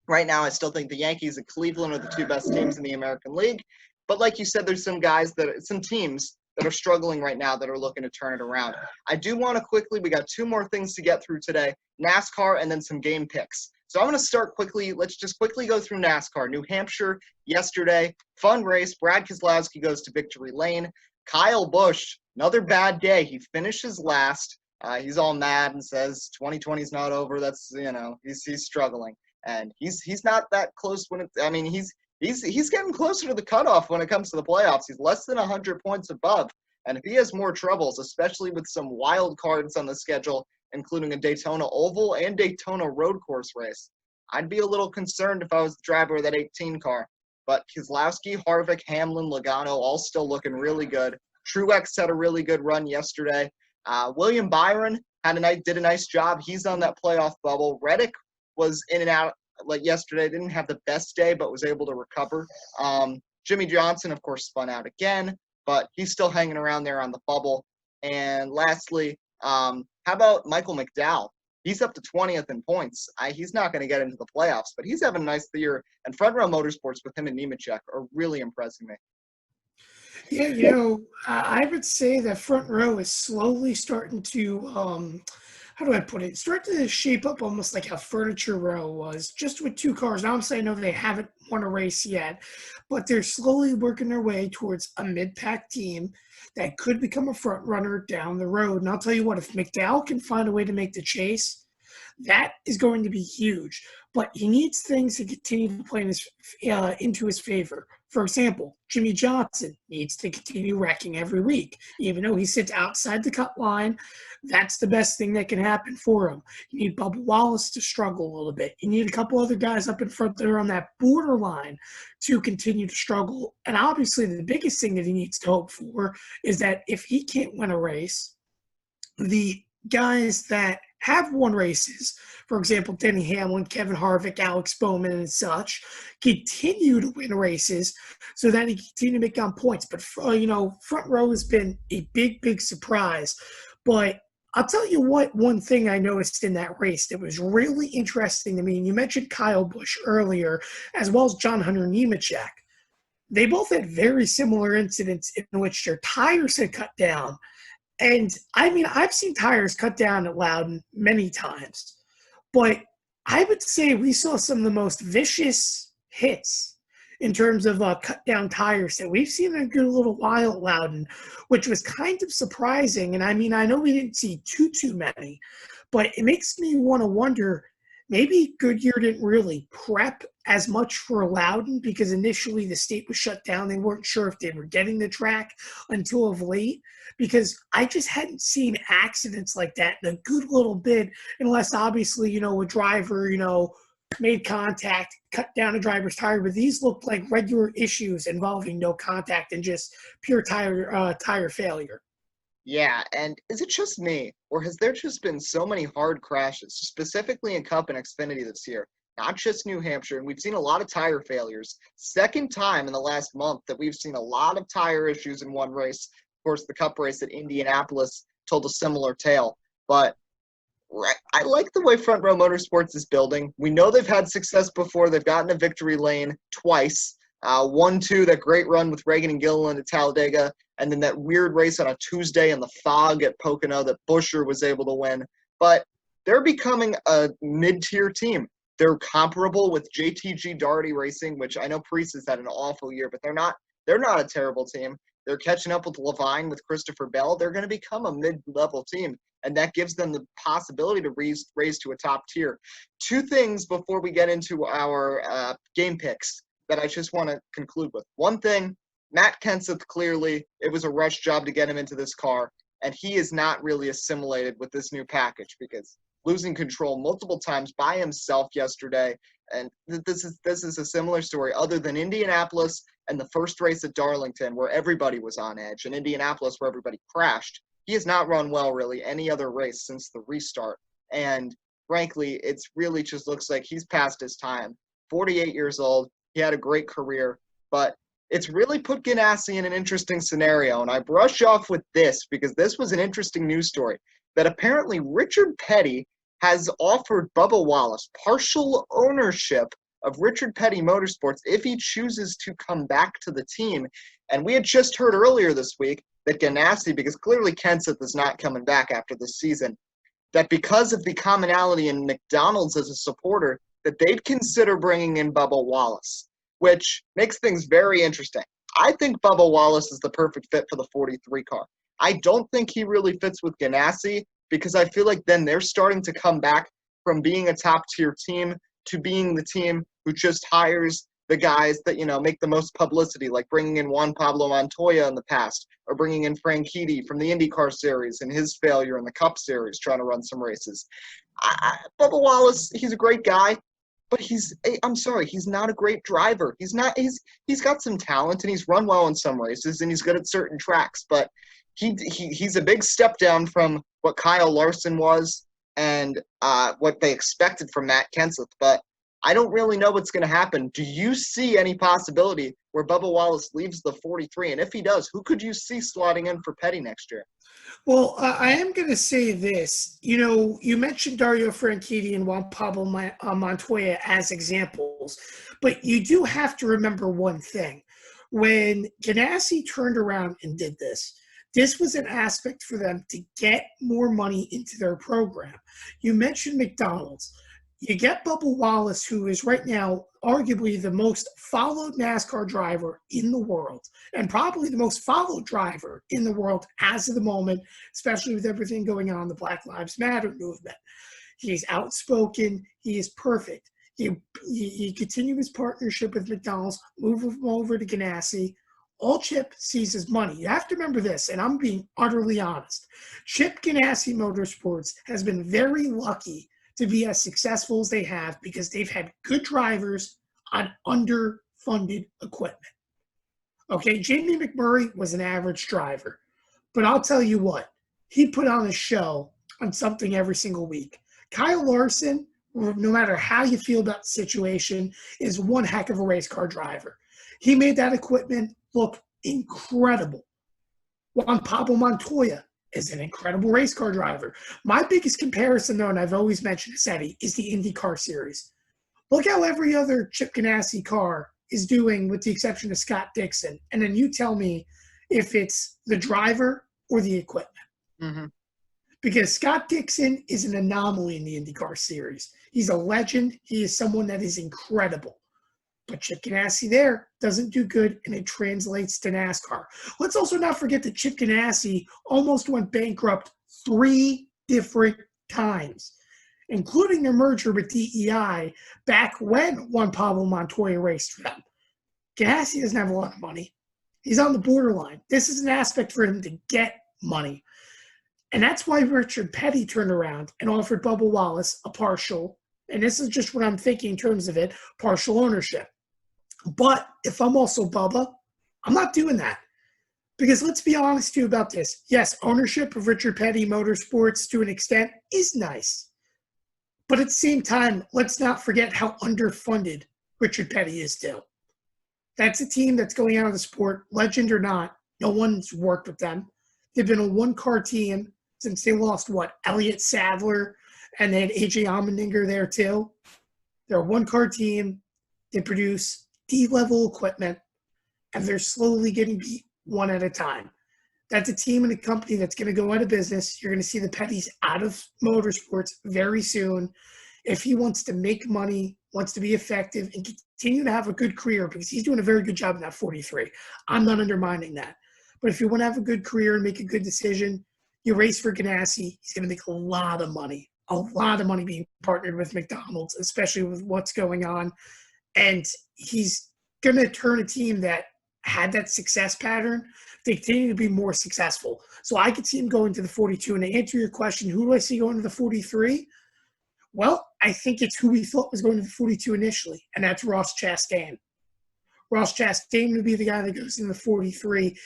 right now I still think the Yankees and Cleveland are the 2 best teams in the American League. But like you said, there's some teams that are struggling right now that are looking to turn it around. I do want to quickly, we got 2 more things to get through today, NASCAR and then some game picks. So I'm going to start quickly. Let's just quickly go through NASCAR. New Hampshire yesterday, fun race. Brad Keselowski goes to victory lane. Kyle Busch, another bad day. He finishes last. He's all mad and says 2020 is not over. That's, you know, he's struggling. And he's not that close when it's, I mean, he's getting closer to the cutoff when it comes to the playoffs. He's less than 100 points above. And if he has more troubles, especially with some wild cards on the schedule, including a Daytona Oval and Daytona Road Course race, I'd be a little concerned if I was the driver of that 18 car. But Keselowski, Harvick, Hamlin, Logano, all still looking really good. Truex had a really good run yesterday. William Byron did a nice job. He's on that playoff bubble. Reddick was in and out like yesterday. Didn't have the best day, but was able to recover. Jimmy Johnson, of course, spun out again, but he's still hanging around there on the bubble. And lastly, how about Michael McDowell? He's up to 20th in points. He's not going to get into the playoffs, but he's having a nice year. And Front Row Motorsports with him and Nemechek are really impressing me. Yeah, I would say that Front Row is slowly starting to, how do I put it? Start to shape up almost like how Furniture Row was, just with 2 cars. Now, obviously, I know they haven't won a race yet, but they're slowly working their way towards a mid-pack team that could become a front runner down the road. And I'll tell you what, if McDowell can find a way to make the chase, that is going to be huge. But he needs things to continue to play into his favor. For example, Jimmy Johnson needs to continue wrecking every week. Even though he sits outside the cut line, that's the best thing that can happen for him. You need Bubba Wallace to struggle a little bit. You need a couple other guys up in front that are on that borderline to continue to struggle. And obviously, the biggest thing that he needs to hope for is that if he can't win a race, the guys that have won races, for example, Denny Hamlin, Kevin Harvick, Alex Bowman, and such, continue to win races so that he continue to make on points. But, Front Row has been a big, big surprise. But I'll tell you what, one thing I noticed in that race that was really interesting to me, and you mentioned Kyle Busch earlier, as well as John Hunter Nemechek. They both had very similar incidents in which their tires had cut down. And, I've seen tires cut down at Loudon many times, but I would say we saw some of the most vicious hits in terms of cut down tires that we've seen in a good little while at Loudon, which was kind of surprising. And, I know we didn't see too many, but it makes me want to wonder, maybe Goodyear didn't really prep as much for Loudon because initially the state was shut down. They weren't sure if they were getting the track until of late, because I just hadn't seen accidents like that in a good little bit, unless obviously, a driver, made contact, cut down a driver's tire. But these looked like regular issues involving no contact and just pure tire failure. Yeah, and is it just me, or has there just been so many hard crashes, specifically in Cup and Xfinity this year? Not just New Hampshire, and we've seen a lot of tire failures. Second time in the last month that we've seen a lot of tire issues in one race. Of course, the Cup race at Indianapolis told a similar tale. But I like the way Front Row Motorsports is building. We know they've had success before. They've gotten a victory lane twice. 1-2, that great run with Reagan and Gilliland at Talladega, and then that weird race on a Tuesday in the fog at Pocono that Buescher was able to win. But they're becoming a mid-tier team. They're comparable with JTG Daugherty Racing, which I know Priest has had an awful year, but they're not a terrible team. They're catching up with Levine, with Christopher Bell. They're going to become a mid-level team, and that gives them the possibility to raise to a top tier. 2 things before we get into our game picks that I just want to conclude with. One thing, Matt Kenseth, clearly, it was a rush job to get him into this car, and he is not really assimilated with this new package because losing control multiple times by himself yesterday, and this is a similar story other than Indianapolis and the first race at Darlington where everybody was on edge, and Indianapolis where everybody crashed. He has not run well really any other race since the restart, and frankly, it's really just looks like he's past his time. 48 years old. He had a great career, but it's really put Ganassi in an interesting scenario. And I brush off with this because this was an interesting news story that apparently Richard Petty has offered Bubba Wallace partial ownership of Richard Petty Motorsports if he chooses to come back to the team. And we had just heard earlier this week that Ganassi, because clearly Kenseth is not coming back after this season, that because of the commonality in McDonald's as a supporter, that they'd consider bringing in Bubba Wallace, which makes things very interesting. I think Bubba Wallace is the perfect fit for the 43 car. I don't think he really fits with Ganassi because I feel like then they're starting to come back from being a top-tier team to being the team who just hires the guys that, make the most publicity, like bringing in Juan Pablo Montoya in the past or bringing in Franchitti from the IndyCar series and his failure in the Cup series trying to run some races. Bubba Wallace, he's a great guy. but I'm sorry, he's not a great driver. He's got some talent and he's run well in some races and he's good at certain tracks, but he's a big step down from what Kyle Larson was and what they expected from Matt Kenseth. But I don't really know what's going to happen. Do you see any possibility where Bubba Wallace leaves the 43? And if he does, who could you see slotting in for Petty next year? Well, I am going to say this. You mentioned Dario Franchitti and Juan Pablo Montoya as examples, but you do have to remember one thing. When Ganassi turned around and did this was an aspect for them to get more money into their program. You mentioned McDonald's. You get Bubba Wallace, who is right now arguably the most followed NASCAR driver in the world, and probably the most followed driver in the world as of the moment, especially with everything going on in the Black Lives Matter movement. He's outspoken. He is perfect. You continue his partnership with McDonald's, move him over to Ganassi. All Chip sees is money. You have to remember this, and I'm being utterly honest. Chip Ganassi Motorsports has been very lucky to be as successful as they have because they've had good drivers on underfunded equipment. Okay, Jamie McMurray was an average driver, but I'll tell you what, he put on a show on something every single week. Kyle Larson, no matter how you feel about the situation, is one heck of a race car driver. He made that equipment look incredible. Juan Pablo Montoya is an incredible race car driver. My biggest comparison, though, and I've always mentioned this, Eddie, is the IndyCar series. Look how every other Chip Ganassi car is doing, with the exception of Scott Dixon. And then you tell me if it's the driver or the equipment. Mm-hmm. Because Scott Dixon is an anomaly in the IndyCar series. He's a legend. He is someone that is incredible. But Chip Ganassi there doesn't do good, and it translates to NASCAR. Let's also not forget that Chip Ganassi almost went bankrupt 3 different times, including their merger with DEI back when Juan Pablo Montoya raced for them. Ganassi doesn't have a lot of money. He's on the borderline. This is an aspect for him to get money. And that's why Richard Petty turned around and offered Bubba Wallace a partial, and this is just what I'm thinking in terms of it, partial ownership. But if I'm also Bubba, I'm not doing that. Because let's be honest too about this. Yes, ownership of Richard Petty Motorsports to an extent is nice. But at the same time, let's not forget how underfunded Richard Petty is still. That's a team that's going out of the sport, legend or not. No one's worked with them. They've been a one-car team since they lost, Elliott Sadler, and they had AJ Allmendinger there too. They're a one-car team. They produce D-level equipment, and they're slowly getting beat one at a time. That's a team and a company that's going to go out of business. You're going to see the Pettys out of motorsports very soon. If he wants to make money, wants to be effective, and continue to have a good career, because he's doing a very good job in that 43. I'm not undermining that. But if you want to have a good career and make a good decision, you race for Ganassi. He's going to make a lot of money being partnered with McDonald's, especially with what's going on. And he's going to turn a team that had that success pattern to continue to be more successful. So I could see him going to the 42. And to answer your question, who do I see going to the 43? Well, I think it's who we thought was going to the 42 initially, and that's Ross Chastain. Ross Chastain would be the guy that goes in the 43,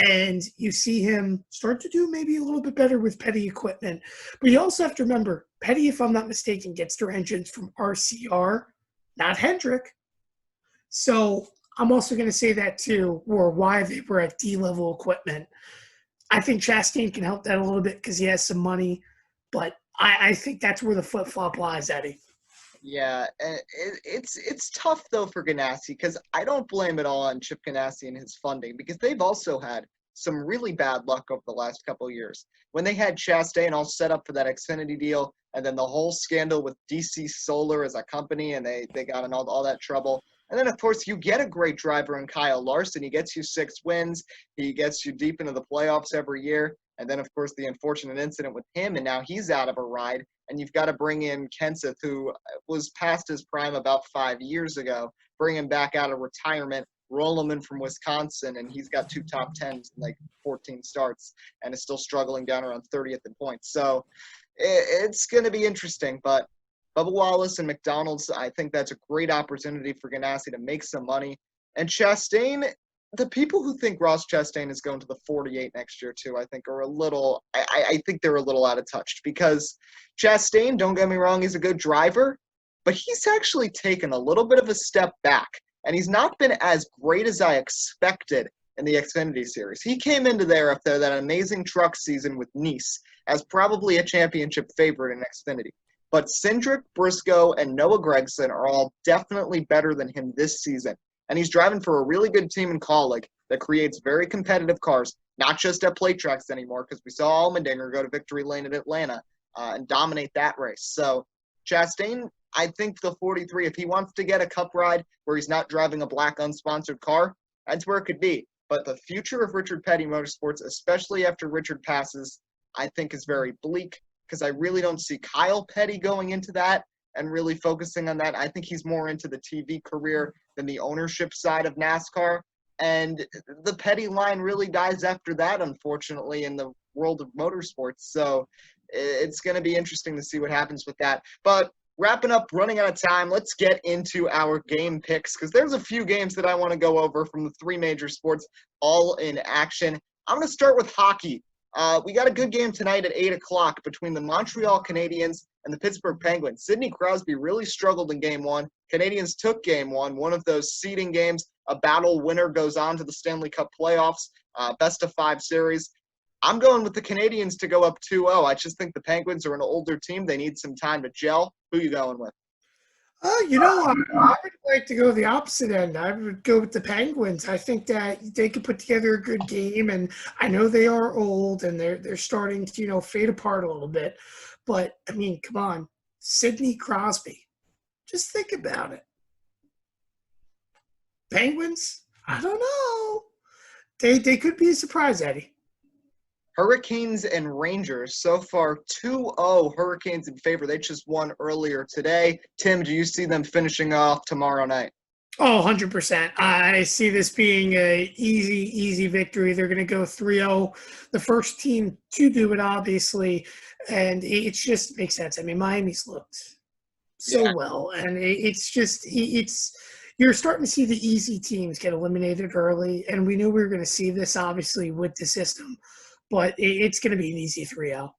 and you see him start to do maybe a little bit better with Petty equipment. But you also have to remember, Petty, if I'm not mistaken, gets their engines from RCR, not Hendrick. So I'm also going to say that too, or why they were at D-level equipment. I think Chastain can help that a little bit because he has some money, but I think that's where the flip-flop lies, Eddie. Yeah, it's tough, though, for Ganassi, because I don't blame it all on Chip Ganassi and his funding, because they've also had some really bad luck over the last couple of years. When they had Chastain all set up for that Xfinity deal, and then the whole scandal with DC Solar as a company, and they got in all that trouble. And then, of course, you get a great driver in Kyle Larson. He gets you 6 wins. He gets you deep into the playoffs every year. And then, of course, the unfortunate incident with him, and now he's out of a ride. And you've got to bring in Kenseth, who was past his prime about 5 years ago, bring him back out of retirement, roll him in from Wisconsin, and he's got 2 top 10s in like 14 starts and is still struggling down around 30th in points. So it's going to be interesting, but Bubba Wallace and McDonald's, I think that's a great opportunity for Ganassi to make some money. And Chastain, the people who think Ross Chastain is going to the 48 next year too, I think are a little – I think they're a little out of touch because Chastain, don't get me wrong, he's a good driver, but he's actually taken a little bit of a step back, and he's not been as great as I expected in the Xfinity Series. He came into there after that amazing truck season with Nice as probably a championship favorite in Xfinity. But Cindric, Briscoe, and Noah Gragson are all definitely better than him this season. And he's driving for a really good team in Kalegi that creates very competitive cars, not just at plate tracks anymore, because we saw Allmendinger go to victory lane at Atlanta and dominate that race. So Chastain, I think the 43, if he wants to get a cup ride where he's not driving a black unsponsored car, that's where it could be. But the future of Richard Petty Motorsports, especially after Richard passes, I think is very bleak because I really don't see Kyle Petty going into that and really focusing on that. I think he's more into the TV career than the ownership side of NASCAR. And the Petty line really dies after that, unfortunately, in the world of motorsports. So it's going to be interesting to see what happens with that. But wrapping up, running out of time, let's get into our game picks because there's a few games that I want to go over from the three major sports all in action. I'm going to start with hockey. We got a good game tonight at 8 o'clock between the Montreal Canadiens and the Pittsburgh Penguins. Sidney Crosby really struggled in Game 1. Canadiens took Game 1, one of those seeding games. A battle winner goes on to the Stanley Cup playoffs, best-of-5 series. I'm going with the Canadiens to go up 2-0. I just think the Penguins are an older team. They need some time to gel. Who are you going with? I would like to go the opposite end. I would go with the Penguins. I think that they could put together a good game, and I know they are old and they're starting to, fade apart a little bit. But, I mean, come on. Sidney Crosby. Just think about it. Penguins? I don't know. They could be a surprise, Eddie. Hurricanes and Rangers, so far 2-0 Hurricanes in favor. They just won earlier today. Tim, do you see them finishing off tomorrow night? Oh, 100%. I see this being a easy victory. They're going to go 3-0. The first team to do it, obviously, and it just makes sense. I mean, Miami's looked so well, and you're starting to see the easy teams get eliminated early, and we knew we were going to see this, obviously, with the system. But it's going to be an easy 3-0.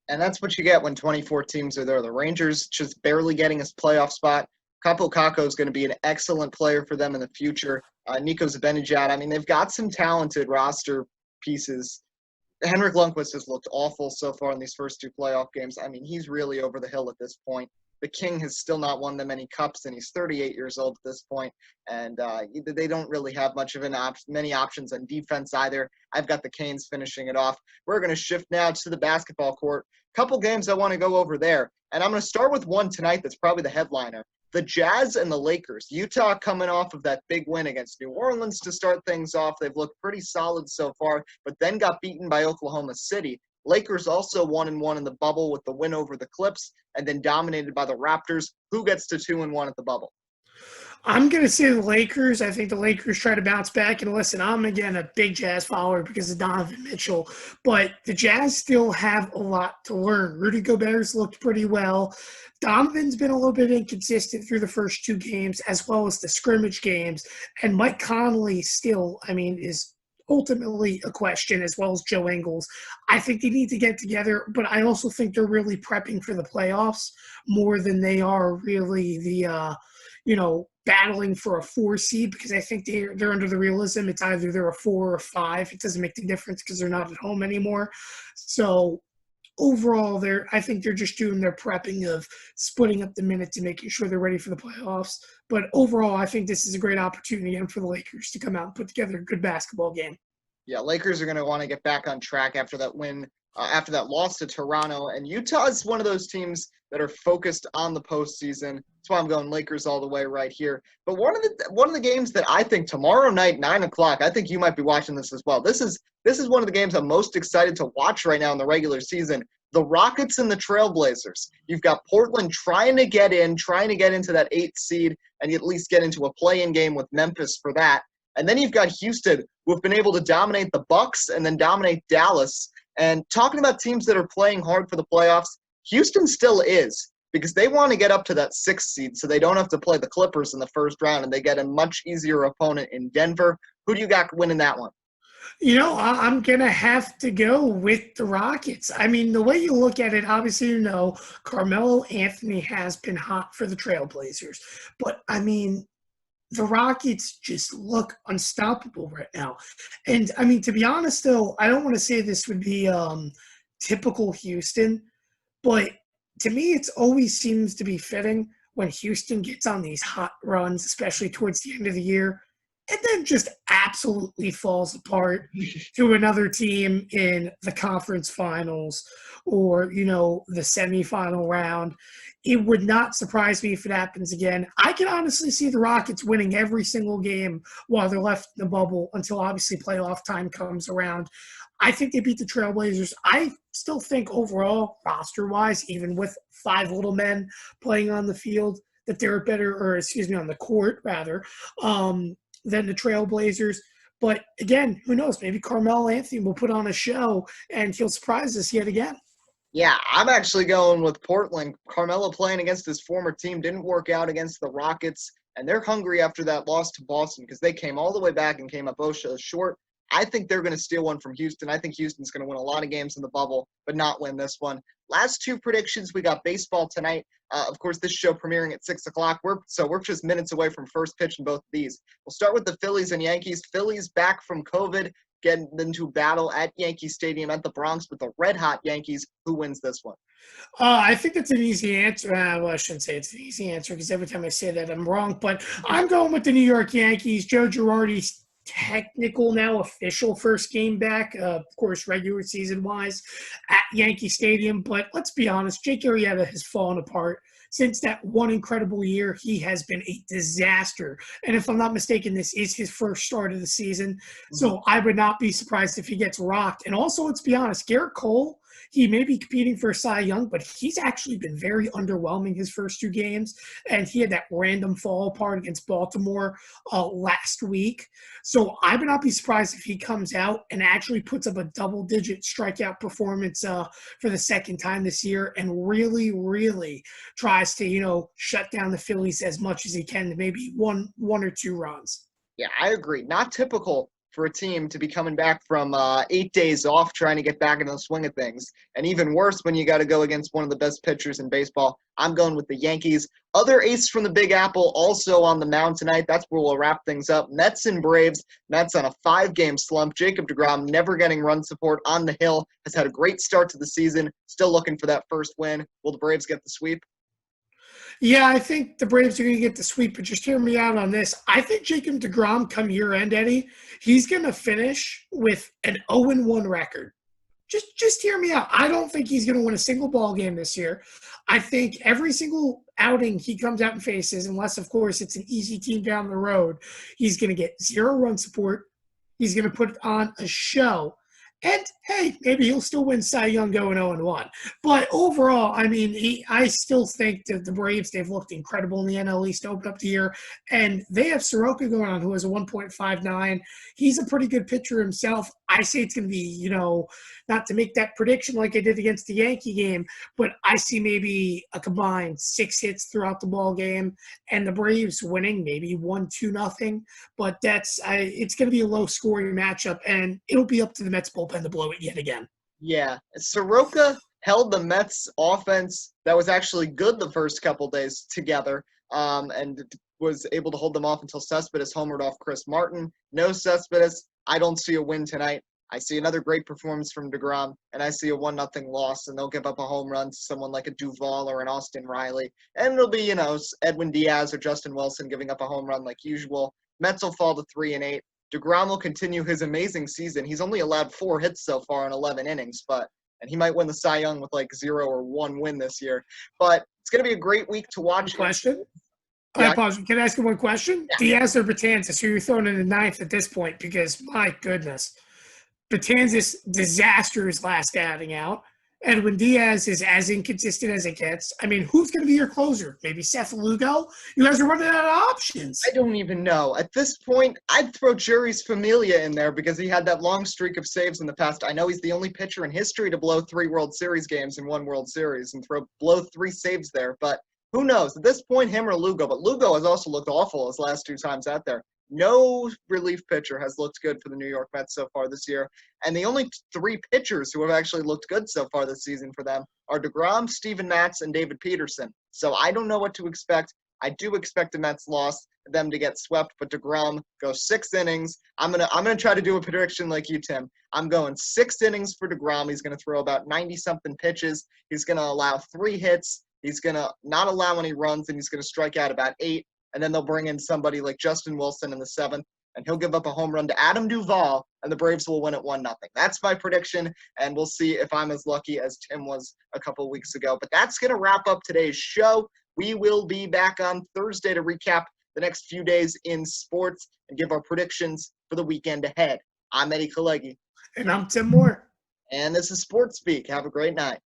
And that's what you get when 24 teams are there. The Rangers just barely getting his playoff spot. Capo Caco is going to be an excellent player for them in the future. Nico Zibanejad, I mean, they've got some talented roster pieces. Henrik Lundqvist has looked awful so far in these first two playoff games. I mean, he's really over the hill at this point. The King has still not won them any cups, and he's 38 years old at this point, and they don't really have much of many options on defense either. I've got the Canes finishing it off. We're going to shift now to the basketball court. Couple games I want to go over there, and I'm going to start with one tonight that's probably the headliner. The Jazz and the Lakers. Utah coming off of that big win against New Orleans to start things off. They've looked pretty solid so far, but then got beaten by Oklahoma City. Lakers also 1-1 in the bubble with the win over the Clips and then dominated by the Raptors. Who gets to 2-1 at the bubble? I'm going to say the Lakers. I think the Lakers try to bounce back. And listen, I'm, again, a big Jazz follower because of Donovan Mitchell. But the Jazz still have a lot to learn. Rudy Gobert's looked pretty well. Donovan's been a little bit inconsistent through the first two games as well as the scrimmage games. And Mike Conley still, is ultimately a question, as well as Joe Ingles. I think they need to get together, but I also think they're really prepping for the playoffs more than they are really the battling for a 4 seed, because I think they're under the realism it's either they're a 4 or 5. It doesn't make the difference because they're not at home anymore. So overall, I think they're just doing their prepping of splitting up the minutes and making sure they're ready for the playoffs. But overall, I think this is a great opportunity again for the Lakers to come out and put together a good basketball game. Yeah, Lakers are going to want to get back on track after that win, after that loss to Toronto. And Utah is one of those teams that are focused on the postseason. That's why I'm going Lakers all the way right here. But one of the games that I think tomorrow night, 9 o'clock, I think you might be watching this as well. This is one of the games I'm most excited to watch right now in the regular season. The Rockets and the Trailblazers. You've got Portland trying to get into that 8th seed and at least get into a play-in game with Memphis for that. And then you've got Houston, who have been able to dominate the Bucks and then dominate Dallas. And talking about teams that are playing hard for the playoffs, Houston still is. because they want to get up to that 6th seed so they don't have to play the Clippers in the first round and they get a much easier opponent in Denver. Who do you got winning that one? I'm going to have to go with the Rockets. I mean, the way you look at it, obviously, Carmelo Anthony has been hot for the Trailblazers. But, I mean, the Rockets just look unstoppable right now. And, I mean, to be honest, though, I don't want to say this would be typical Houston, but to me, it always seems to be fitting when Houston gets on these hot runs, especially towards the end of the year, and then just absolutely falls apart to another team in the conference finals or, the semifinal round. It would not surprise me if it happens again. I can honestly see the Rockets winning every single game while they're left in the bubble until obviously playoff time comes around. I think they beat the Trailblazers. I still think overall, roster-wise, even with 5 little men playing on the field, that they're better, on the court, rather, than the Trailblazers. But again, who knows? Maybe Carmelo Anthony will put on a show and he'll surprise us yet again. Yeah, I'm actually going with Portland. Carmelo playing against his former team didn't work out against the Rockets, and they're hungry after that loss to Boston because they came all the way back and came up short. I think they're going to steal one from Houston. I think Houston's going to win a lot of games in the bubble, but not win this one. Last 2 predictions, we got baseball tonight. Of course, this show premiering at 6 o'clock. We're just minutes away from first pitch in both of these. We'll start with the Phillies and Yankees. Phillies back from COVID, getting into battle at Yankee Stadium at the Bronx with the red-hot Yankees. Who wins this one? I think that's an easy answer. Well, I shouldn't say it's an easy answer because every time I say that, I'm wrong. But I'm going with the New York Yankees. Joe Girardi's technical now official first game back, of course, regular season-wise at Yankee Stadium. But let's be honest, Jake Arrieta has fallen apart. Since that one incredible year, he has been a disaster. And if I'm not mistaken, this is his first start of the season. So I would not be surprised if he gets rocked. And also, let's be honest, Garrett Cole, he may be competing for a Cy Young, but he's actually been very underwhelming his first 2 games. And he had that random fall apart against Baltimore last week. So I would not be surprised if he comes out and actually puts up a double-digit strikeout performance for the second time this year and really, really tries to, shut down the Phillies as much as he can, maybe one or 2 runs. Yeah, I agree. Not typical for a team to be coming back from 8 days off trying to get back into the swing of things. And even worse when you got to go against one of the best pitchers in baseball. I'm going with the Yankees. Other ace from the Big Apple also on the mound tonight. That's where we'll wrap things up. Mets and Braves. Mets on a 5-game slump. Jacob deGrom never getting run support on the hill. Has had a great start to the season. Still looking for that first win. Will the Braves get the sweep? Yeah, I think the Braves are going to get the sweep, but just hear me out on this. I think Jacob deGrom come year-end, Eddie, he's going to finish with an 0-1 record. Just hear me out. I don't think he's going to win a single ball game this year. I think every single outing he comes out and faces, unless, of course, it's an easy team down the road, he's going to get 0 run support. He's going to put on a show. And, hey, maybe he'll still win Cy Young going 0-1. But overall, I mean, I still think that the Braves, they've looked incredible in the NL East to open up the year. And they have Soroka going on, who has a 1.59. He's a pretty good pitcher himself. I say it's going to be, not to make that prediction like I did against the Yankee game, but I see maybe a combined 6 hits throughout the ball game and the Braves winning maybe 1-2-0. But it's going to be a low-scoring matchup, and it'll be up to the Mets bullpen to blow it yet again. Yeah. Soroka held the Mets offense that was actually good the first couple days together and was able to hold them off until Cespedes homered off Chris Martin. No Cespedes. I don't see a win tonight. I see another great performance from deGrom, and I see a 1-0 loss, and they'll give up a home run to someone like a Duvall or an Austin Riley. And it'll be, Edwin Diaz or Justin Wilson giving up a home run like usual. Mets will fall to 3-8. deGrom will continue his amazing season. He's only allowed 4 hits so far in 11 innings, and he might win the Cy Young with like 0 or 1 win this year. But it's going to be a great week to watch. Question? Yeah. I apologize. Can I ask you one question? Yeah. Diaz or Betances, who you're throwing in the 9th at this point? Because, my goodness, Betances, disaster his last outing out. Edwin Diaz is as inconsistent as it gets. I mean, who's going to be your closer? Maybe Seth Lugo? You guys are running out of options. I don't even know. At this point, I'd throw Juris Familia in there because he had that long streak of saves in the past. I know he's the only pitcher in history to blow 3 World Series games in 1 World Series and blow 3 saves there, but who knows? At this point, him or Lugo, but Lugo has also looked awful his last 2 times out there. No relief pitcher has looked good for the New York Mets so far this year, and the only 3 pitchers who have actually looked good so far this season for them are DeGrom, Steven Matz, and David Peterson. So I don't know what to expect. I do expect the Mets loss, them to get swept, but DeGrom goes 6 innings. I'm gonna try to do a prediction like you, Tim. I'm going 6 innings for DeGrom. He's gonna throw about 90-something pitches. He's gonna allow 3 hits. He's gonna not allow any runs, and he's gonna strike out about 8. And then they'll bring in somebody like Justin Wilson in the 7th, and he'll give up a home run to Adam Duvall, and the Braves will win at 1-0. That's my prediction, and we'll see if I'm as lucky as Tim was a couple weeks ago. But that's going to wrap up today's show. We will be back on Thursday to recap the next few days in sports and give our predictions for the weekend ahead. I'm Eddie Kalegi. And I'm Tim Moore. And this is Sports Speak. Have a great night.